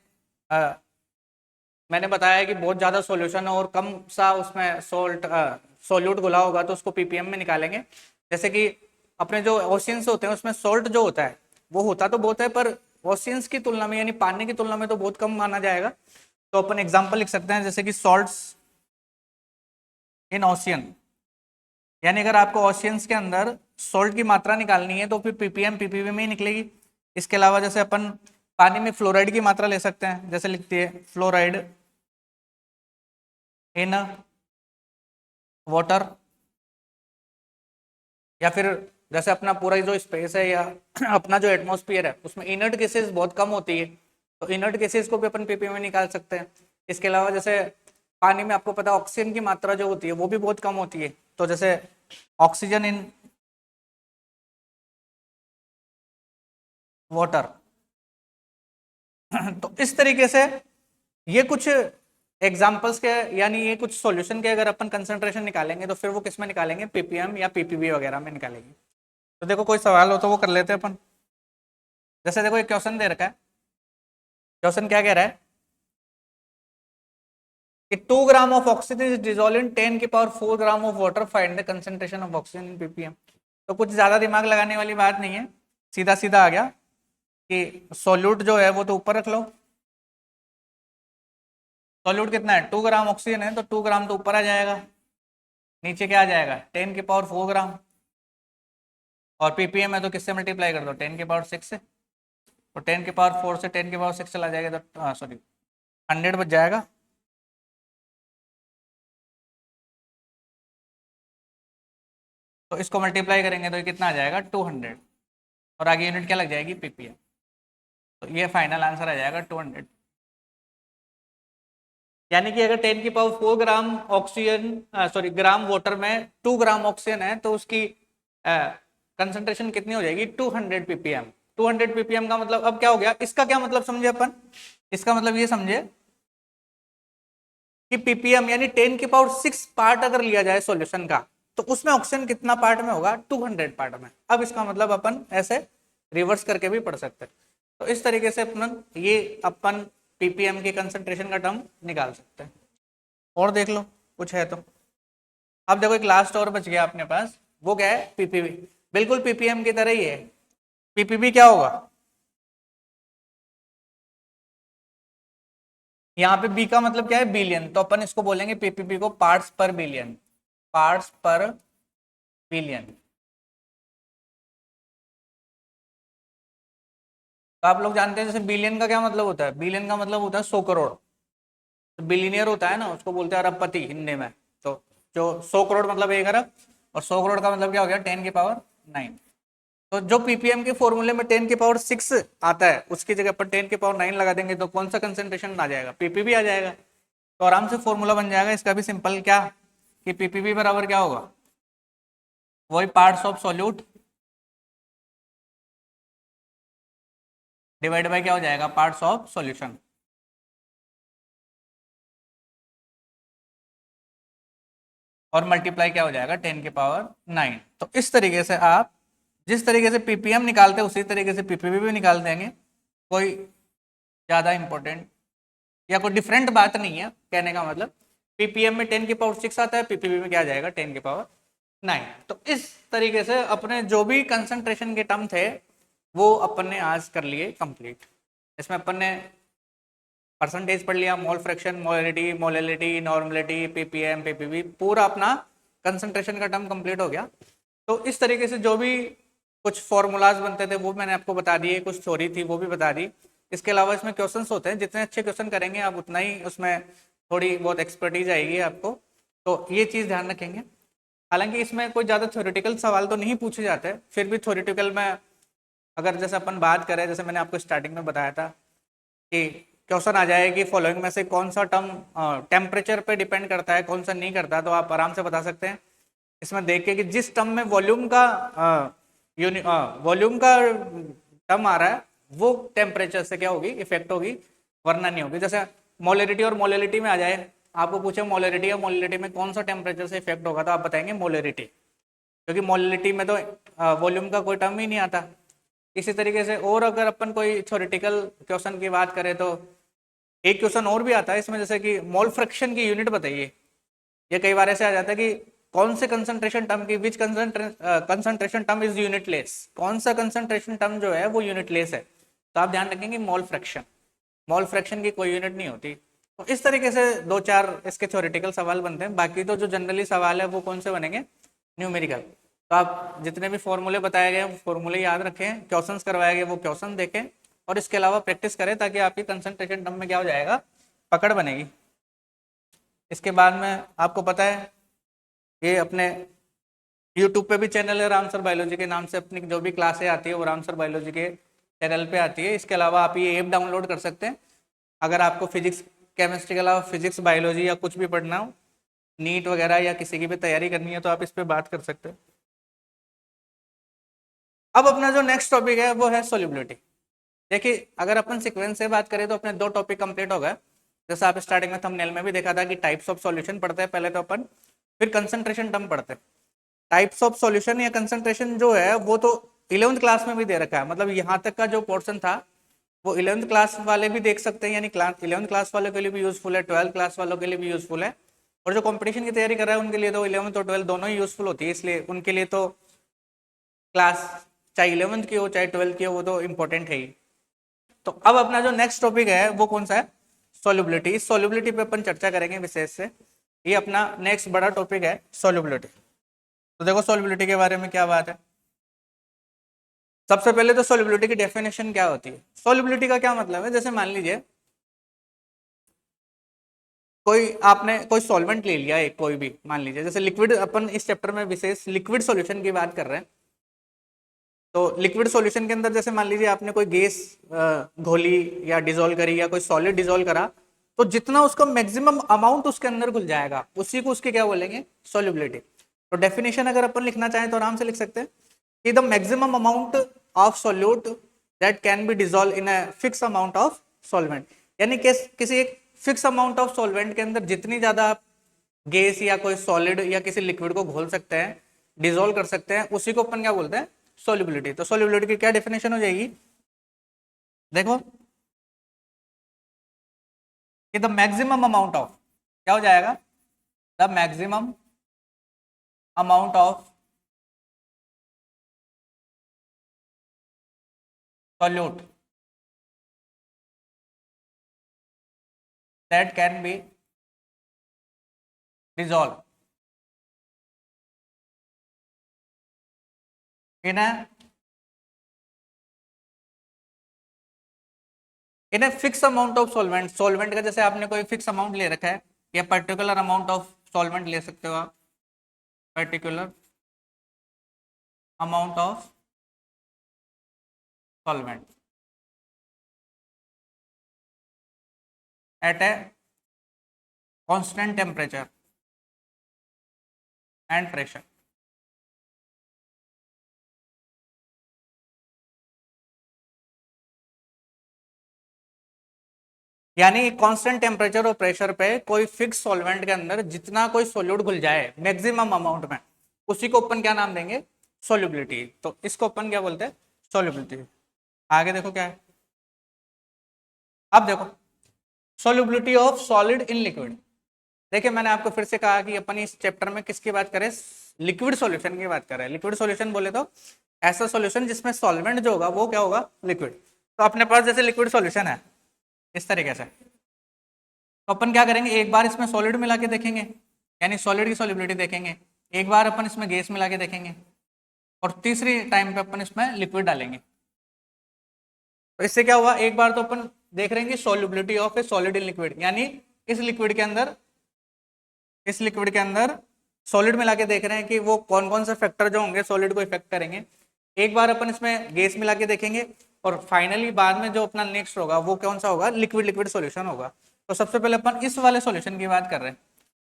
मैंने बताया कि बहुत ज़्यादा सॉल्यूशन और कम सा उसमें सोल्यूट घुला होगा तो उसको पीपीएम में निकालेंगे। जैसे कि अपने जो ओशियंस होते हैं उसमें सॉल्ट जो होता है वो होता तो बहुत है, पर ओशियंस की तुलना में यानी पानी की तुलना में तो बहुत कम माना जाएगा। तो अपन एग्जाम्पल लिख सकते हैं जैसे कि सॉल्ट्स इन ओशियन, यानी अगर आपको ओशियंस के अंदर सॉल्ट की मात्रा निकालनी है तो फिर पीपीएम पीपीवी में ही निकलेगी। इसके अलावा जैसे अपन पानी में फ्लोराइड की मात्रा ले सकते हैं, जैसे लिखते हैं फ्लोराइड इन वाटर, या फिर जैसे अपना पूरा जो स्पेस है या अपना जो एटमॉस्फेयर है उसमें इनर्ट केसेस बहुत कम होती है, तो इनर्ट केसेस को भी अपन पीपीएम में निकाल सकते हैं। इसके अलावा जैसे पानी में आपको पता है ऑक्सीजन की मात्रा जो होती है वो भी बहुत कम होती है, तो जैसे ऑक्सीजन इन वाटर तो इस तरीके से ये कुछ एग्जाम्पल्स के यानी ये कुछ सॉल्यूशन के अगर अपन कंसंट्रेशन निकालेंगे तो फिर वो किस में निकालेंगे, पीपीएम या पीपीवी वगैरह में निकालेंगे। तो देखो कोई सवाल हो तो वो कर लेते हैं अपन। जैसे देखो एक क्वेश्चन दे रखा है, क्वेश्चन क्या कह रहा है कि 2 gram of oxygen is dissolve in 10 की power 4 gram of water, find the concentration of oxygen in PPM. तो कुछ ज्यादा दिमाग लगाने वाली बात नहीं है, सीधा सीधा आ गया कि सॉल्यूट जो है वो तो ऊपर रख लो। सॉल्यूट कितना है, 2 ग्राम ऑक्सीजन है तो 2 ग्राम तो ऊपर आ जाएगा, नीचे क्या आ जाएगा 10 की पावर 4 ग्राम, और पीपीएम है तो किससे मल्टीप्लाई कर दो 10 की पावर 6 से, तो 10 की पावर 4 से 10 की पावर 6 चला जाएगा तो सॉरी 100 बच जाएगा। तो इसको मल्टीप्लाई करेंगे तो ये कितना आ जाएगा 200, और आगे यूनिट क्या लग जाएगी पीपीएम, तो ये फाइनल आंसर आ जाएगा 200। यानी कि अगर 10 की power 4 gram oxygen sorry gram water में 2 ग्राम ऑक्सीजन है तो उसकी कंसंट्रेशन कितनी हो जाएगी 200 पीपीएम। 200 पीपीएम का मतलब अब क्या हो गया, इसका क्या मतलब समझे अपन, इसका मतलब ये समझे कि पीपीएम यानी 10 की पावर 6 पार्ट अगर लिया जाए सॉल्यूशन का तो उसमें ऑक्सीजन कितना पार्ट में होगा 200 पार्ट में। अब इसका मतलब अपन ऐसे रिवर्स करके भी पढ़ सकते हैं। तो इस तरीके से अपन पीपीएम की कंसंट्रेशन का टर्म निकाल सकते हैं। और देख लो कुछ है तो। अब देखो एक लास्ट और बच गया अपने पास, वो क्या है पीपीवी, बिल्कुल पीपीएम की तरह ही है। पीपीवी क्या होगा, यहाँ पे बी का मतलब क्या है बिलियन, तो अपन इसको बोलेंगे पीपीवी को पार्ट्स पर बिलियन, पार्ट्स पर बिलियन। तो आप लोग जानते हैं जैसे बिलियन का क्या मतलब होता है, बिलियन का मतलब होता है 100 करोड़। तो बिलियनियर होता है ना उसको बोलते हैं अरबपति हिंदी में। तो जो 100 करोड़ मतलब 1 अरब, और 100 करोड़ का मतलब क्या हो गया 10 की पावर 9। तो जो पीपीएम के फॉर्मूले में 10 की पावर 6 आता है उसकी जगह पर 10 की पावर 9 लगा देंगे तो कौन सा कंसेंट्रेशन आ जाएगा, पीपीवी आ जाएगा। तो आराम से फॉर्मूला बन जाएगा इसका भी सिंपल, क्या कि पीपीवी बराबर क्या होगा, वही parts of solute divide bye क्या हो जाएगा पार्ट्स ऑफ सॉल्यूशन। और मल्टीप्लाई क्या हो जाएगा 10 की पावर 9। तो इस तरीके से आप जिस तरीके से पीपीएम निकालते हैं उसी तरीके से पीपीवी भी निकाल देंगे। कोई ज़्यादा इंपॉर्टेंट या कोई डिफरेंट बात नहीं है, कहने का मतलब पीपीएम में 10 की पावर 6 आता है, पीपीवी में क्या आ जाएगा 10 की पावर 9। तो इस तरीके से अपने जो भी कंसंट्रेशन के टर्म थे वो अपन ने आज कर लिए कंप्लीट। इसमें अपन ने परसेंटेज पढ़ लिया, mole fraction, molarity, molality, normality, ppm, PPV, पूरा अपना कंसंट्रेशन का टर्म कंप्लीट हो गया। तो इस तरीके से जो भी कुछ फॉर्मूलाज बनते थे वो मैंने आपको बता दिए, कुछ थ्योरी थी वो भी बता दी। इसके अलावा इसमें क्वेश्चंस होते हैं, जितने अच्छे क्वेश्चन करेंगे आप उतना ही उसमें थोड़ी बहुत एक्सपर्टीज आएगी आपको, तो ये चीज़ ध्यान रखेंगे। हालांकि इसमें कोई ज़्यादा थ्योरेटिकल सवाल तो नहीं पूछे जाते, फिर भी थ्योरेटिकल में अगर जैसे अपन बात करें, जैसे मैंने आपको स्टार्टिंग में बताया था कि क्वेश्चन आ जाए कि फॉलोइंग में से कौन सा टर्म टेम्परेचर पे डिपेंड करता है, कौन सा नहीं करता, तो आप आराम से बता सकते हैं इसमें देख के कि जिस टर्म में वॉल्यूम का टर्म आ रहा है वो टेम्परेचर से क्या होगी, इफेक्ट होगी, वरना नहीं होगी। जैसे मोलरिटी और मोलरिटी में आ जाए, आपको पूछे मोलरिटी या मोलरिटी में कौन सा टेम्परेचर से इफेक्ट होगा, तो आप बताएंगे मोलरिटी, क्योंकि मोलरिटी में तो वॉल्यूम का कोई टर्म ही नहीं आता। इसी तरीके से और अगर अपन कोई थ्योरेटिकल क्वेश्चन की बात करें तो एक क्वेश्चन और भी आता है इसमें, जैसे कि मोल फ्रैक्शन की यूनिट बताइए। ये कई बार ऐसे आ जाता है कि कौन से कंसंट्रेशन टर्म की विच कंसंट्रेशन टर्म इज यूनिटलेस, कौन सा कंसंट्रेशन टर्म जो है वो यूनिटलेस है, तो आप ध्यान रखेंगे मोल फ्रैक्शन की कोई यूनिट नहीं होती। तो इस तरीके से दो चार इसके थ्योरेटिकल सवाल बनते हैं। बाकी तो जो जनरली सवाल है वो कौन से बनेंगे, न्यूमेरिकल। तो आप जितने भी फॉर्मूले बताए गए फॉर्मूले याद रखें, क्वेश्चंस करवाए गए वो क्वेश्चन देखें, और इसके अलावा प्रैक्टिस करें ताकि आपकी कंसंट्रेशन टर्म में क्या हो जाएगा, पकड़ बनेगी। इसके बाद में आपको पता है ये अपने यूट्यूब पे भी चैनल है रामसर बायोलॉजी के नाम से, अपनी जो भी क्लासें आती है वो रामसर बायोलॉजी के चैनल पे आती है। इसके अलावा आप ये ऐप डाउनलोड कर सकते हैं अगर आपको फिजिक्स केमिस्ट्री के अलावा फिजिक्स बायोलॉजी या कुछ भी पढ़ना हो, नीट वगैरह या किसी की भी तैयारी करनी है, तो आप इस पर बात कर सकते हैं। अब अपना जो नेक्स्ट टॉपिक है वो है सोल्यूबिलिटी। देखिए अगर अपन सीक्वेंस से बात करें तो अपने दो टॉपिक कंप्लीट हो गए। जैसे आप स्टार्टिंग में थंबनेल में भी देखा था कि टाइप्स ऑफ सॉल्यूशन पढ़ते हैं पहले तो अपन, फिर कंसंट्रेशन टर्म पढ़ते हैं। टाइप्स ऑफ सॉल्यूशन या कंसंट्रेशन जो है वो तो 11th क्लास में भी दे रखा है, मतलब यहाँ तक का जो पोर्शन था वो 11th क्लास वाले भी देख सकते हैं, यानी 11th क्लास वालों के लिए भी यूजफुल है, 12th क्लास वालों के लिए भी यूजफुल है, और जो कंपटीशन की तैयारी कर रहा है उनके लिए तो 11th और 12th दोनों ही यूजफुल होती है, इसलिए उनके लिए तो क्लास चाहे 11th की हो चाहे 12th की हो वो तो इंपॉर्टेंट है ही। तो अब अपना जो नेक्स्ट टॉपिक है वो कौन सा है, सोल्यूबिलिटी। इस सोल्यूबिलिटी पे अपन चर्चा करेंगे विशेष से, ये अपना नेक्स्ट बड़ा टॉपिक है सोल्यूबिलिटी। तो देखो सोल्यूबिलिटी के बारे में क्या बात है। सबसे पहले तो सोल्यूबिलिटी की डेफिनेशन क्या होती है। सोल्यूबिलिटी का क्या मतलब है, जैसे मान लीजिए कोई आपने कोई सॉल्वेंट ले लिया एक, कोई भी मान लीजिए जैसे लिक्विड, अपन इस चैप्टर में विशेष लिक्विड सॉल्यूशन की बात कर रहे हैं। तो लिक्विड सॉल्यूशन के अंदर जैसे मान लीजिए आपने कोई गैस घोली या डिजोल्व करी या कोई सॉलिड डिजोल्व करा, तो जितना उसका मैक्सिमम अमाउंट उसके अंदर घुल जाएगा उसी को उसके क्या बोलेंगे, सोल्यूबिलिटी। तो डेफिनेशन अगर अपन लिखना चाहें तो आराम से लिख सकते हैं कि the maximum amount of solute that can be dissolve in a fix amount of solvent, यानी किसी एक फिक्स अमाउंट ऑफ सॉल्वेंट के अंदर जितनी ज्यादा आप गैस या कोई सॉलिड या किसी लिक्विड को घोल सकते हैं, डिजोल्व कर सकते हैं, उसी को अपन क्या बोलते हैं, सोल्यूबिलिटी। तो सोल्यूबिलिटी की क्या डेफिनेशन हो जाएगी, देखो कि द मैक्सिमम अमाउंट ऑफ, क्या हो जाएगा, the maximum amount of solute that can be dissolved in a fixed amount of solvent। Solvent का जैसे आपने कोई फिक्स अमाउंट ले रखा है या पर्टिकुलर अमाउंट ऑफ सॉल्वेंट ले सकते हो आप, particular amount of solvent at a constant temperature and pressure। यानी कांस्टेंट टेम्परेचर और प्रेशर पे कोई फिक्स सॉल्वेंट के अंदर जितना कोई सोल्यूट घुल जाए मैक्सिमम अमाउंट में, उसी को अपन क्या नाम देंगे, सोल्यूबिलिटी। तो इसको अपन क्या बोलते हैं, सोल्यूबिलिटी। आगे देखो क्या है, अब देखो solubility of solid in liquid. देखिए मैंने आपको फिर से कहा कि अपन इस चैप्टर में किसकी बात करें, लिक्विड सॉल्यूशन की बात करें। लिक्विड सॉल्यूशन बोले तो ऐसा सॉल्यूशन जिसमें सॉल्वेंट जो होगा वो क्या होगा, लिक्विड। तो अपने पास जैसे लिक्विड सॉल्यूशन है इस तरीके से, तो अपन क्या करेंगे, एक बार इसमें सॉलिड मिला के देखेंगे यानी सॉलिड की सॉल्युबिलिटी देखेंगे, एक बार अपन इसमें गैस मिला के देखेंगे, और तीसरी टाइम पे अपन इसमें लिक्विड डालेंगे। तो इससे क्या हुआ, एक बार तो अपन देख रहे हैं कि solubility of A solid in liquid, यानी इस लिक्विड के अंदर सॉलिड मिला के देख रहे हैं कि वो कौन कौन से फैक्टर जो होंगे सॉलिड को इफेक्ट करेंगे। एक बार अपन इसमें गैस मिला के देखेंगे और फाइनली बाद में जो अपना नेक्स्ट होगा वो कौन सा होगा, लिक्विड लिक्विड सॉल्यूशन होगा। तो सबसे पहले अपन इस वाले सॉल्यूशन की बात कर रहे हैं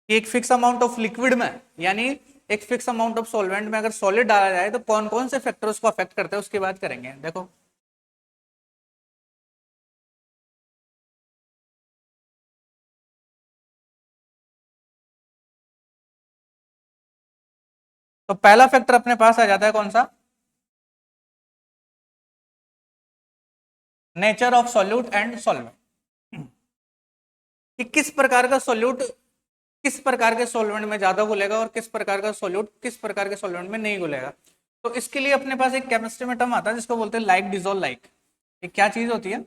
कि एक फिक्स अमाउंट ऑफ लिक्विड में, यानी एक फिक्स अमाउंट ऑफ सॉल्वेंट में अगर सॉलिड डाला जाए तो कौन कौन से फैक्टर उसको अफेक्ट करते हैं उसकी बात करेंगे। देखो तो पहला फैक्टर अपने पास आ जाता है कौन सा, nature of solute and solvent, कि किस प्रकार का सॉल्यूट किस प्रकार के सॉल्वेंट में ज्यादा घुलेगा और किस प्रकार का सॉल्यूट किस प्रकार के सॉल्वेंट में नहीं घुलेगा। तो इसके लिए अपने पास एक केमिस्ट्री में टर्म आता है जिसको बोलते हैं लाइक डिजोल्व लाइक। ये क्या चीज होती है,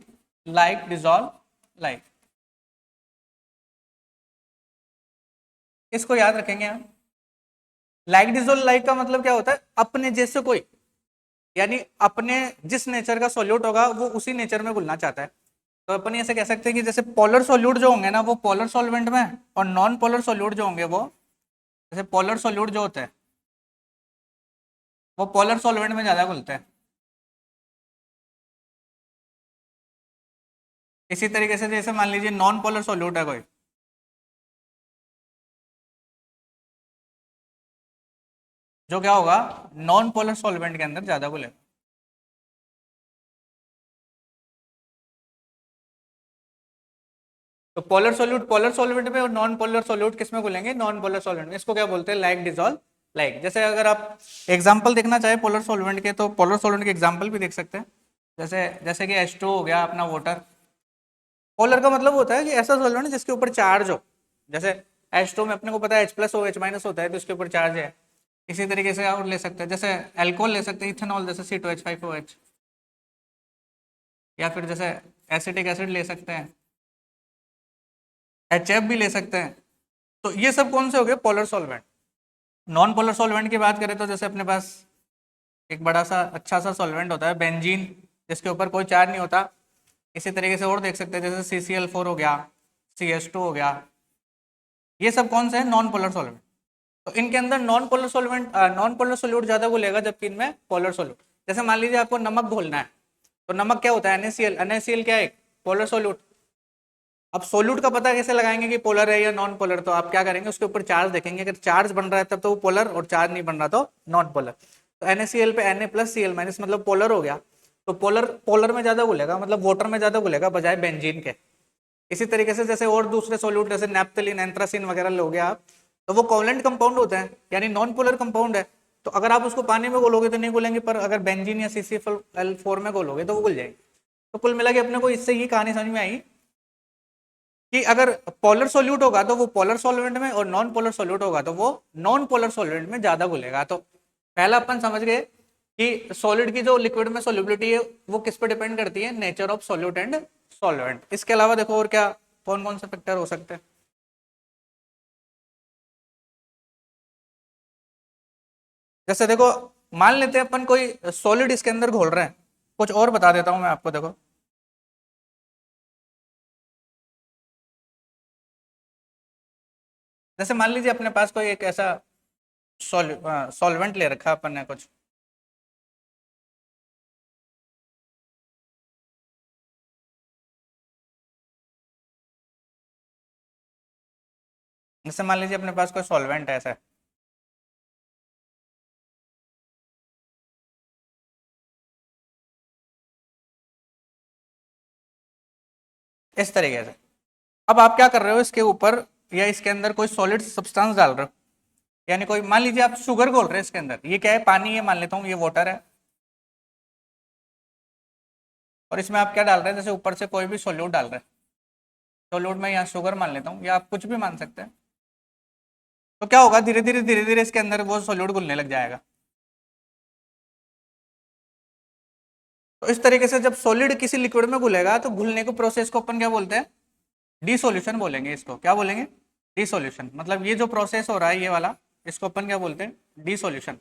लाइक डिजोल्व लाइक, इसको याद रखेंगे हम। लाइक डिजोल्व लाइक का मतलब क्या होता है, अपने जैसे कोई, यानी अपने जिस नेचर का सॉल्यूट होगा वो उसी नेचर में घुलना चाहता है। तो अपन ऐसे कह सकते हैं कि जैसे पोलर सॉल्यूट जो होंगे ना वो पोलर सॉल्वेंट में, और नॉन पोलर सॉल्यूट जो होंगे वो, जैसे पोलर सॉल्यूट जो होते हैं वो पोलर सॉल्वेंट में ज्यादा घुलते हैं। इसी तरीके से जैसे मान लीजिए नॉन पोलर सॉल्यूट है कोई, जो क्या होगा, नॉन पोलर सॉल्वेंट के अंदर ज्यादा घुलेगा। तो पोलर सॉल्वेंट में और नॉन पोलर सॉल्यूट किस में घुलेंगे, नॉन पोलर सॉल्वेंट में। इसको क्या बोलते हैं, लाइक डिजोल्व लाइक। जैसे अगर आप एग्जांपल देखना चाहे पोलर सॉल्वेंट के तो पोलर सॉल्वेंट के एग्जांपल भी देख सकते हैं। जैसे जैसे कि H2 हो गया अपना वाटर। पोलर का मतलब होता है कि ऐसा सॉल्वेंट जिसके ऊपर चार्ज हो, जैसे H2 में अपने को पता है H+ हो H- होता है तो इसके ऊपर चार्ज है। इसी तरीके से और ले सकते हैं, जैसे एल्कोहल ले सकते हैं, इथेनॉल जैसे C2H5OH, या फिर जैसे एसिटिक एसिड ले सकते हैं, HF भी ले सकते हैं। तो ये सब कौन से हो गए, polar solvent. Non polar solvent की बात करें तो जैसे अपने पास एक बड़ा सा अच्छा सा सॉल्वेंट होता है बेंजीन, जिसके ऊपर कोई चार्ज नहीं होता। इसी तरीके से और देख सकते हैं जैसे CCl4 हो गया, CH2 हो गया, ये सब कौन से हैं, नॉन पोलर सॉल्वेंट। तो इनके अंदर नॉन पोलर सोल्यूट ज्यादा घुलेगा जबकि इनमें पोलर सोल्यूट। जैसे मान लीजिए आपको नमक घोलना है, तो नमक क्या होता है, NaCl। NaCl क्या है, पोलर सोल्यूट। अब सोल्यूट का पता कैसे लगाएंगे कि पोलर है या नॉन पोलर, तो आप क्या करेंगे, उसके ऊपर चार्ज देखेंगे, अगर चार्ज बन रहा है तब तो वो पोलर, और चार्ज नहीं बन रहा तो नॉन पोलर। तो NaCl पे Na+Cl- मतलब पोलर हो गया। तो पोलर पोलर में ज्यादा घुलेगा, मतलब वाटर में ज्यादा घुलेगा बजाय बेंजीन के। इसी तरीके से जैसे और दूसरे सोल्यूट जैसे नेप्थलीन एंथ्रासिन वगैरह लोगे आप, तो वो कोवलेंट कंपाउंड होते हैं, यानी नॉन पोलर कंपाउंड है। तो अगर आप उसको पानी में घोलोगे तो नहीं घुलेंगे, पर अगर बेंजीन या CCl4 में घोलोगे तो वो घुल जाएंगे। तो कुल मिला के अपने को इससे ये कहानी समझ में आई कि अगर पोलर सोल्यूट होगा तो वो पोलर सॉल्वेंट में, और नॉन पोलर सोल्यूट होगा तो वो नॉन पोलर सॉल्वेंट में ज्यादा घुलेगा। तो पहला अपन समझ गए कि सॉलिड की जो लिक्विड में सोल्युबिलिटी है वो किस पे डिपेंड करती है, nature of solute and solvent. इसके अलावा देखो और क्या कौन कौन से फैक्टर हो सकते हैं। जैसे देखो मान लेते हैं अपन कोई सॉलिड इसके अंदर घोल रहे हैं, कुछ और बता देता हूं मैं आपको। देखो जैसे मान लीजिए अपने पास कोई एक ऐसा सॉल्वेंट ले रखा है अपन ने कुछ, जैसे मान लीजिए अपने पास कोई सॉल्वेंट है ऐसा, इस तरीके से। अब आप क्या कर रहे हो, इसके ऊपर या इसके अंदर कोई सॉलिड सब्सटेंस डाल रहे हो, यानी कोई मान लीजिए आप शुगर घोल रहे हैं इसके अंदर, ये क्या है, पानी है मान लेता हूँ, ये वाटर है, और इसमें आप क्या डाल रहे हैं, जैसे ऊपर से कोई भी सोल्यूट डाल रहे हैं। सोल्यूट में यहाँ शुगर मान लेता हूँ, या आप कुछ भी मान सकते हैं। तो क्या होगा, धीरे धीरे इसके अंदर वो सोल्यूट घुलने लग जाएगा। तो इस तरीके से जब सॉलिड किसी लिक्विड में घुलेगा तो घुलने को प्रोसेस को अपन क्या बोलते हैं, डिसोल्यूशन बोलेंगे। इसको क्या बोलेंगे, डिसोल्यूशन। मतलब ये जो प्रोसेस हो रहा है ये वाला, इसको अपन क्या बोलते हैं, डिसोल्यूशन।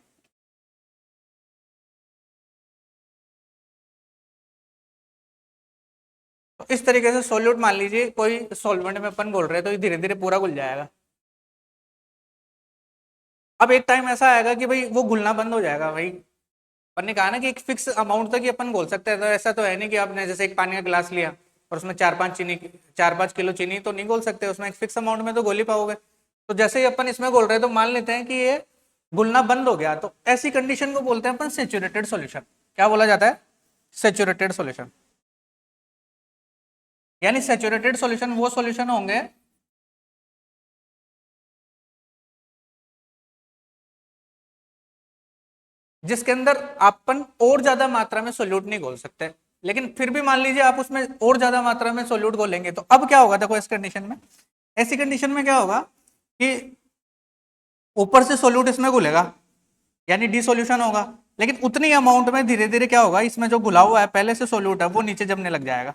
तो इस तरीके से सॉल्यूट मान लीजिए कोई सॉल्वेंट में अपन घोल रहे हैं तो ये धीरे धीरे पूरा घुल जाएगा। अब एक टाइम ऐसा आएगा कि भाई वो घुलना बंद हो जाएगा भाई। अपन ने कहा ना कि एक फिक्स अमाउंट तक ही अपन घोल सकते हैं, तो ऐसा तो है नहीं कि आपने जैसे एक पानी का गिलास लिया और उसमें 4-5 किलो चीनी तो नहीं घोल सकते, उसमें एक फिक्स अमाउंट में तो घोल ही पाओगे। तो जैसे ही अपन इसमें घोल रहे हैं तो मान लेते हैं कि ये घुलना बंद हो गया, तो ऐसी कंडीशन को बोलते हैं अपन सेचुरेटेड सॉल्यूशन। क्या बोला जाता है? Saturated solution. यानी सेचुरेटेड सॉल्यूशन वो सॉल्यूशन होंगे जिसके अंदर अपन और ज्यादा मात्रा में सोल्यूट नहीं घोल सकते, लेकिन फिर भी मान लीजिए आप उसमें और ज्यादा मात्रा में सोल्यूट घोलेंगे, तो अब क्या होगा? देखो इस कंडीशन में, ऐसी कंडीशन में क्या होगा कि ऊपर से सोल्यूट इसमें घुलेगा यानी डिसोल्यूशन होगा, लेकिन उतनी अमाउंट में धीरे धीरे क्या होगा, इसमें जो घुला हुआ है पहले से सोल्यूट है वो नीचे जमने लग जाएगा।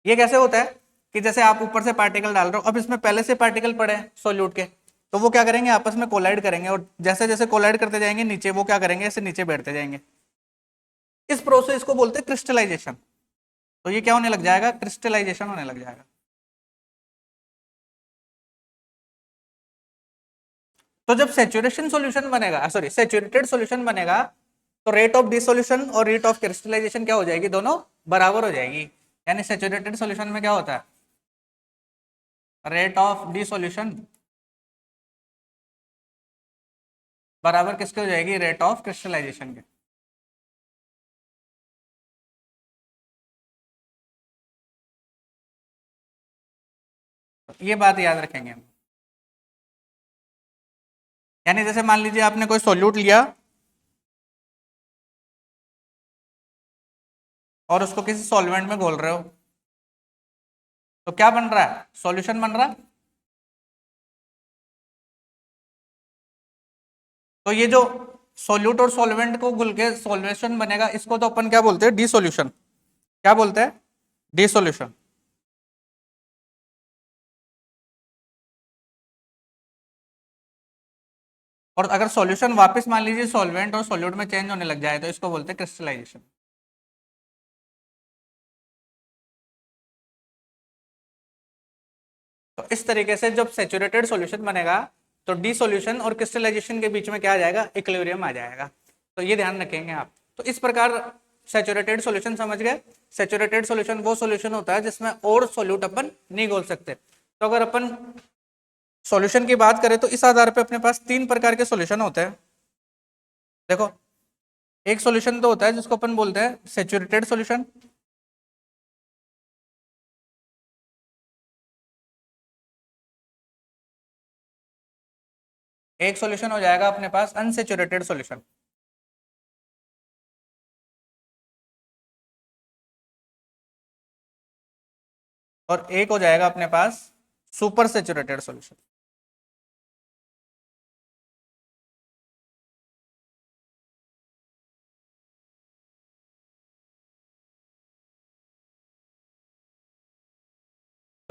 ये कैसे होता है कि जैसे आप ऊपर से पार्टिकल डाल रहे हो, अब इसमें पहले से पार्टिकल पड़े हैं सोल्यूट के, तो वो क्या करेंगे, आपस में कोलाइड करेंगे, और जैसे जैसे कोलाइड करते जाएंगे नीचे वो क्या करेंगे, ऐसे नीचे बैठते जाएंगे। इस प्रोसेस को बोलते हैं क्रिस्टलाइजेशन। तो ये क्या होने लग जाएगा? क्रिस्टलाइजेशन होने लग जाएगा। तो जब सेचुरेशन सॉल्यूशन बनेगा, सॉरी सेचुरेटेड सॉल्यूशन बनेगा, तो रेट ऑफ डिसोल्यूशन और रेट ऑफ क्रिस्टलाइजेशन क्या हो जाएगी? दोनों बराबर हो जाएगी। यानी सेचुरेटेड सॉल्यूशन में क्या होता है? रेट ऑफ डिसोल्यूशन बराबर किसके हो जाएगी? रेट ऑफ क्रिस्टलाइजेशन के। तो ये बात याद रखेंगे हम। यानी जैसे मान लीजिए आपने कोई सॉल्यूट लिया और उसको किसी सॉल्वेंट में घोल रहे हो, तो क्या बन रहा है? सॉल्यूशन बन रहा है। तो ये जो सॉल्यूट और सॉल्वेंट को घुल के सॉल्वेशन बनेगा, इसको तो अपन क्या बोलते हैं? डिसोल्यूशन। क्या बोलते हैं? डिसोल्यूशन। और अगर सॉल्यूशन वापस मान लीजिए सॉल्वेंट और सॉल्यूट में चेंज होने लग जाए, तो इसको बोलते हैं क्रिस्टलाइजेशन। तो इस तरीके से जब सेचुरेटेड सॉल्यूशन बनेगा, तो डिसोल्यूशन और क्रिस्टलाइजेशन के बीच में क्या आ जाएगा? इक्विलिब्रियम आ जाएगा। तो ये ध्यान रखेंगे आप। तो इस प्रकार सेचुरेटेड सॉल्यूशन समझ गए। सेचुरेटेड सॉल्यूशन वो सॉल्यूशन होता है जिसमें और सॉल्यूट अपन नहीं घोल सकते। तो अगर अपन सॉल्यूशन की बात करें तो इस आधार पे अपने पास 3 प्रकार के सॉल्यूशन होते हैं। देखो, एक सॉल्यूशन तो होता है जिसको अपन बोलते हैं सेचुरेटेड सॉल्यूशन। एक सॉल्यूशन हो जाएगा अपने पास अनसेचुरेटेड सॉल्यूशन। और एक हो जाएगा अपने पास सुपर सेचुरेटेड सॉल्यूशन।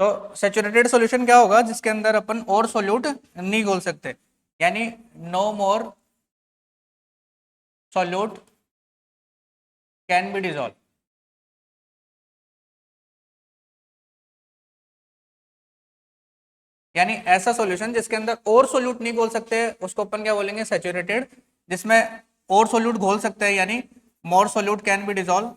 तो सेचुरेटेड सॉल्यूशन क्या होगा? जिसके अंदर अपन और सॉल्यूट नहीं घोल सकते, यानी no more solute can be dissolve. यानी ऐसा सॉल्यूशन जिसके अंदर और सॉल्यूट नहीं घोल सकते, उसको अपन क्या बोलेंगे? सेचुरेटेड। जिसमें और सॉल्यूट घोल सकते हैं, यानी मोर सॉल्यूट कैन बी डिजॉल्व,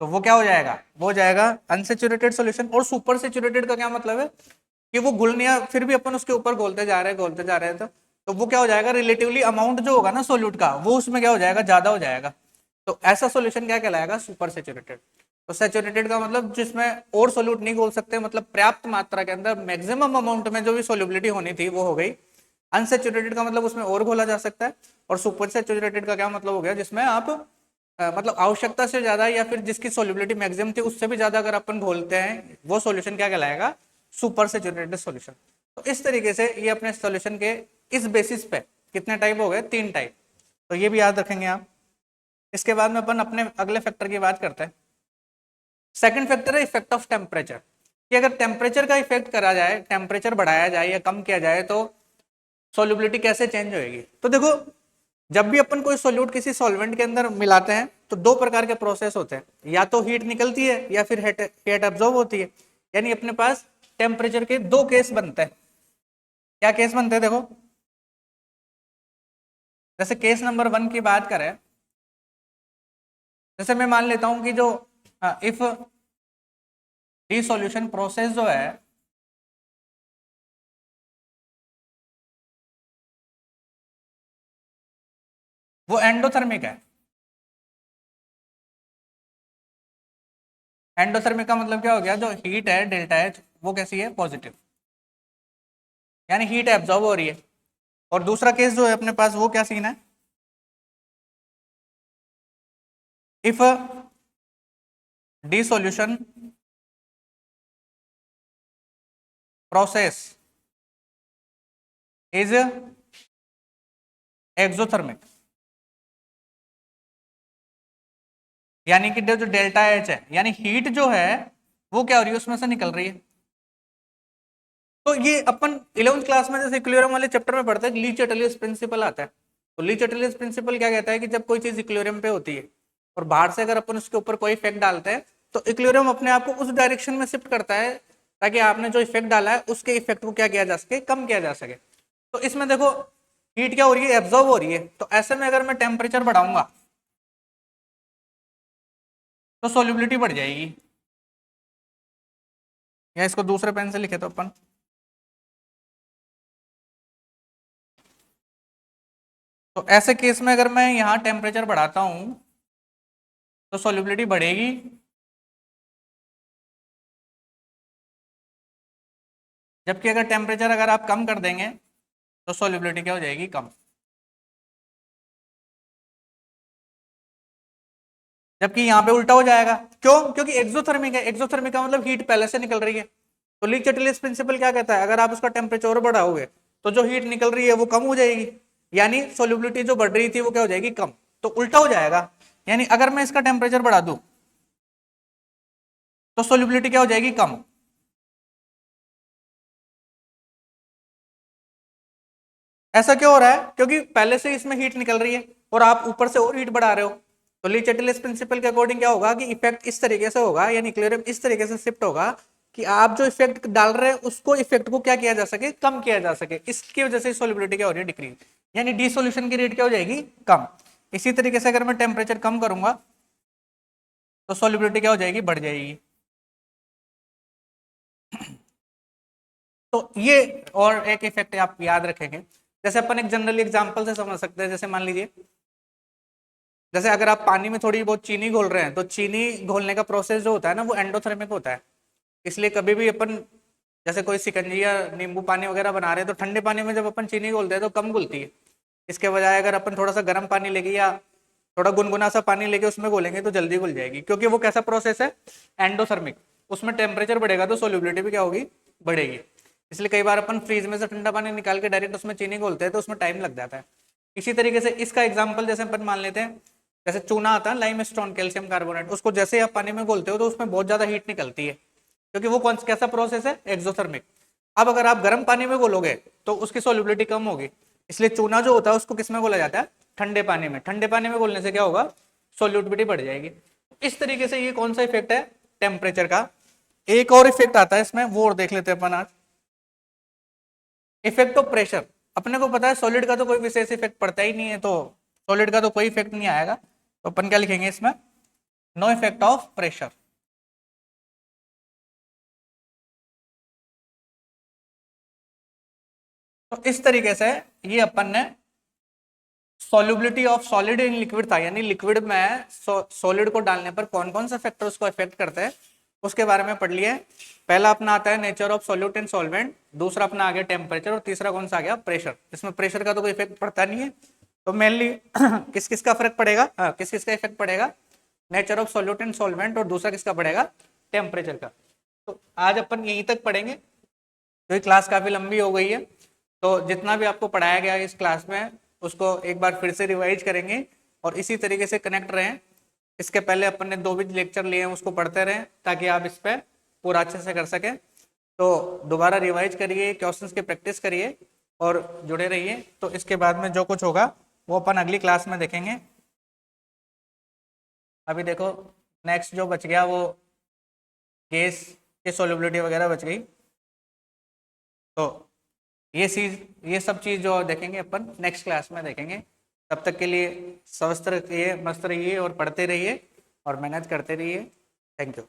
तो वो क्या हो जाएगा? वो हो जाएगा अनसेचुरेटेड सॉल्यूशन। और सुपर सेचुरेटेड का क्या मतलब है? कि वो घुल नहीं, फिर भी अपन उसके ऊपर घोलते जा रहे हैं, घोलते जा रहे हैं, तो वो क्या हो जाएगा? रिलेटिवली अमाउंट जो होगा ना सोल्यूट का, वो उसमें क्या हो जाएगा? ज्यादा हो जाएगा। तो ऐसा सॉल्यूशन क्या कहलाएगा? Super saturated. तो सेचुरेटेड का मतलब जिसमें और सोल्यूट नहीं घोल सकते, मतलब पर्याप्त मात्रा के अंदर मैक्सिमम अमाउंट में जो भी सोल्युबिलिटी होनी थी वो हो गई। अनसेचुरेटेड का मतलब उसमें और घोला जा सकता है। और सुपर सेचुरेटेड का क्या मतलब हो गया? जिसमें आप मतलब आवश्यकता से ज्यादा या फिर जिसकी सोल्युबिलिटी मैक्सिमम थी उससे भी ज्यादा अगर अपन घोलते हैं, वो सॉल्यूशन क्या कहलाएगा? Super saturated solution. तो इस तरीके से ये अपने सॉल्यूशन के इस बेसिस पे कितने टाइप हो गए? 3 टाइप। तो ये भी याद रखेंगे आप। इसके बाद में अपन अपने अगले फैक्टर की बात करते हैं। सेकंड फैक्टर है इफेक्ट ऑफ टेम्परेचर। कि अगर टेम्परेचर का इफेक्ट करा जाए, टेम्परेचर बढ़ाया जाए या कम किया जाए, तो सोल्युबिलिटी कैसे चेंज होएगी? तो देखो, जब भी अपन कोई सोल्यूट किसी सॉल्वेंट के अंदर मिलाते हैं तो दो प्रकार के प्रोसेस होते हैं, या तो हीट निकलती है या फिर हीट एब्जॉर्ब होती है। यानी अपने पास टेम्परेचर के दो केस बनते हैं। क्या केस बनते हैं देखो, जैसे केस नंबर 1 की बात करें, जैसे मैं मान लेता हूं कि जो इफ डिसॉल्यूशन प्रोसेस जो है वो एंडोथर्मिक है। एंडोथर्मिक का मतलब क्या हो गया, जो हीट है डेल्टा एच वो कैसी है, पॉजिटिव, यानी हीट एब्जॉर्ब हो रही है। और दूसरा केस जो है अपने पास वो क्या सीन है, if dissolution process is exothermic, यानी कि जो डेल्टा एच है यानी हीट जो है वो क्या हो रही है, उसमें से निकल रही है। तो ये अपन 11th क्लास में जैसे इक्विलिब्रियम वाले चैप्टर में पढ़ते हैं, ली चैटलियस प्रिंसिपल आता है। तो ली चैटलियस प्रिंसिपल क्या कहता है कि जब कोई चीज इक्विलिब्रियम पे होती है और बाहर से अगर अपन उसके ऊपर कोई इफेक्ट डालते हैं तो इक्विलिब्रियम अपने आप को उस डायरेक्शन में शिफ्ट करता है ताकि आपने जो इफेक्ट डाला है उसके इफेक्ट को क्या किया जा सके, कम किया जा सके। तो इसमें देखो हीट क्या हो रही है, एब्जॉर्ब हो रही है। तो ऐसे में अगर मैं टेम्परेचर बढ़ाऊंगा तो सोल्यूबिलिटी बढ़ जाएगी, या इसको दूसरे पेन से लिखे तो अपन, तो ऐसे केस में अगर मैं यहां टेम्परेचर बढ़ाता हूं तो सोल्यूबिलिटी बढ़ेगी, जबकि अगर टेम्परेचर अगर आप कम कर देंगे तो सोल्यूबिलिटी क्या हो जाएगी, कम। जबकि यहाँ पे उल्टा हो जाएगा, क्यों, क्योंकि एक्सोथर्मिक है, एक्सोथर्मिक का मतलब हीट पहले से निकल रही है। तो ली चैटलियस प्रिंसिपल क्या कहता है, अगर आप उसका टेम्परेचर बढ़ाओगे तो जो हीट निकल रही है वो कम हो जाएगी, यानी सोल्यूबिलिटी जो बढ़ रही थी वो क्या हो जाएगी, कम। तो उल्टा हो जाएगा, यानी अगर मैं इसका टेम्परेचर बढ़ा दूं तो सोल्यूबिलिटी क्या हो जाएगी, कम। ऐसा क्यों हो रहा है, क्योंकि पहले से इसमें हीट निकल रही है और आप ऊपर से और हीट बढ़ा रहे हो। तो ली चैटलियस प्रिंसिपल के अकॉर्डिंग क्या होगा कि इफेक्ट इस तरीके से होगा, यानी इक्विलिब्रियम इस तरीके से शिफ्ट होगा कि आप जो इफेक्ट डाल रहे हैं उसको इफेक्ट को क्या किया जा सके, कम किया जा सके। इसकी वजह से सोल्यूबिलिटी क्या हो रही है, डिक्रीज, यानी डिसोल्यूशन की रेट क्या हो जाएगी, कम। इसी तरीके से अगर मैं टेम्परेचर कम करूंगा तो सोल्यूबिलिटी क्या हो जाएगी, बढ़ जाएगी। तो ये और एक इफेक्ट आप याद रखेंगे, जैसे अपन एक जनरल एग्जांपल से समझ सकते हैं। जैसे मान लीजिए, जैसे अगर आप पानी में थोड़ी बहुत चीनी घोल रहे हैं तो चीनी घोलने का प्रोसेस जो होता है ना वो एंडोथर्मिक होता है। इसलिए कभी भी अपन जैसे कोई सिकंजी या नींबू पानी वगैरह बना रहे हैं तो ठंडे पानी में जब अपन चीनी घोलते हैं तो कम घुलती है। इसके बजाय अगर अपन थोड़ा सा गर्म पानी लेके या थोड़ा गुनगुना सा पानी लेके उसमें घोलेंगे तो जल्दी घुल जाएगी, क्योंकि वो कैसा प्रोसेस है, एंडोथर्मिक। उसमें टेम्परेचर बढ़ेगा तो सोल्यूबिलिटी भी क्या होगी, बढ़ेगी। इसलिए कई बार अपन फ्रीज में से ठंडा पानी निकाल के डायरेक्ट उसमें चीनी घोलते हैं तो उसमें टाइम लग जाता है। इसी तरीके से इसका एग्जाम्पल जैसे अपन मान लेते हैं, जैसे चूना आता है लाइम स्टोन कैल्शियम कार्बोनेट, उसको जैसे आप पानी में घोलते हो तो उसमें बहुत ज्यादा हीट निकलती है, क्योंकि वो कौन कैसा प्रोसेस है, एक्सोथर्मिक। अब अगर आप गर्म पानी में घोलोगे तो उसकी सोल्यूबिलिटी कम होगी। इसलिए चूना जो होता है उसको किस में घोला जाता है, ठंडे पानी में। ठंडे पानी में घोलने से क्या होगा, सोल्यूबिलिटी बढ़ जाएगी। इस तरीके से ये कौन सा इफेक्ट है, टेम्परेचर का। एक और इफेक्ट आता है इसमें, वो और देख लेते हैं अपन आज, इफेक्ट ऑफ प्रेशर। अपने को पता है सॉलिड का तो कोई विशेष इफेक्ट पड़ता ही नहीं है, तो सॉलिड का तो कोई इफेक्ट नहीं आएगा। तो अपन क्या लिखेंगे इसमें, नो इफेक्ट ऑफ प्रेशर। तो इस तरीके से ये अपन ने solubility of solid in liquid था, यानी लिक्विड में सॉलिड को डालने पर कौन कौन से फैक्टर उसको इफेक्ट करते हैं उसके बारे में पढ़ लिया। पहला अपना आता है nature of solute and solvent, दूसरा अपना आ गया टेम्परेचर, और तीसरा कौन सा आ गया, प्रेशर। इसमें प्रेशर का तो कोई इफेक्ट पड़ता नहीं है, तो मेनली किस किस का फर्क पड़ेगा, किस किस का इफेक्ट पड़ेगा, nature of solute and solvent, और दूसरा किसका पड़ेगा, टेम्परेचर का। तो आज अपन यहीं तक पढ़ेंगे क्योंकि क्लास काफी लंबी हो गई है। तो जितना भी आपको पढ़ाया गया इस क्लास में उसको एक बार फिर से रिवाइज करेंगे और इसी तरीके से कनेक्ट रहें। इसके पहले अपन ने 2 भी लेक्चर लिए हैं उसको पढ़ते रहें ताकि आप इस पर पूरा अच्छे से कर सकें। तो दोबारा रिवाइज करिए, क्वेश्चंस की प्रैक्टिस करिए और जुड़े रहिए। तो इसके बाद में जो कुछ होगा वो अपन अगली क्लास में देखेंगे। अभी देखो नेक्स्ट जो बच गया वो गैस की सोल्युबिलिटी वगैरह बच गई। तो ये सब चीज़ जो देखेंगे अपन नेक्स्ट क्लास में देखेंगे। तब तक के लिए स्वस्थ रहिए, मस्त रहिए और पढ़ते रहिए और मेहनत करते रहिए। Thank you.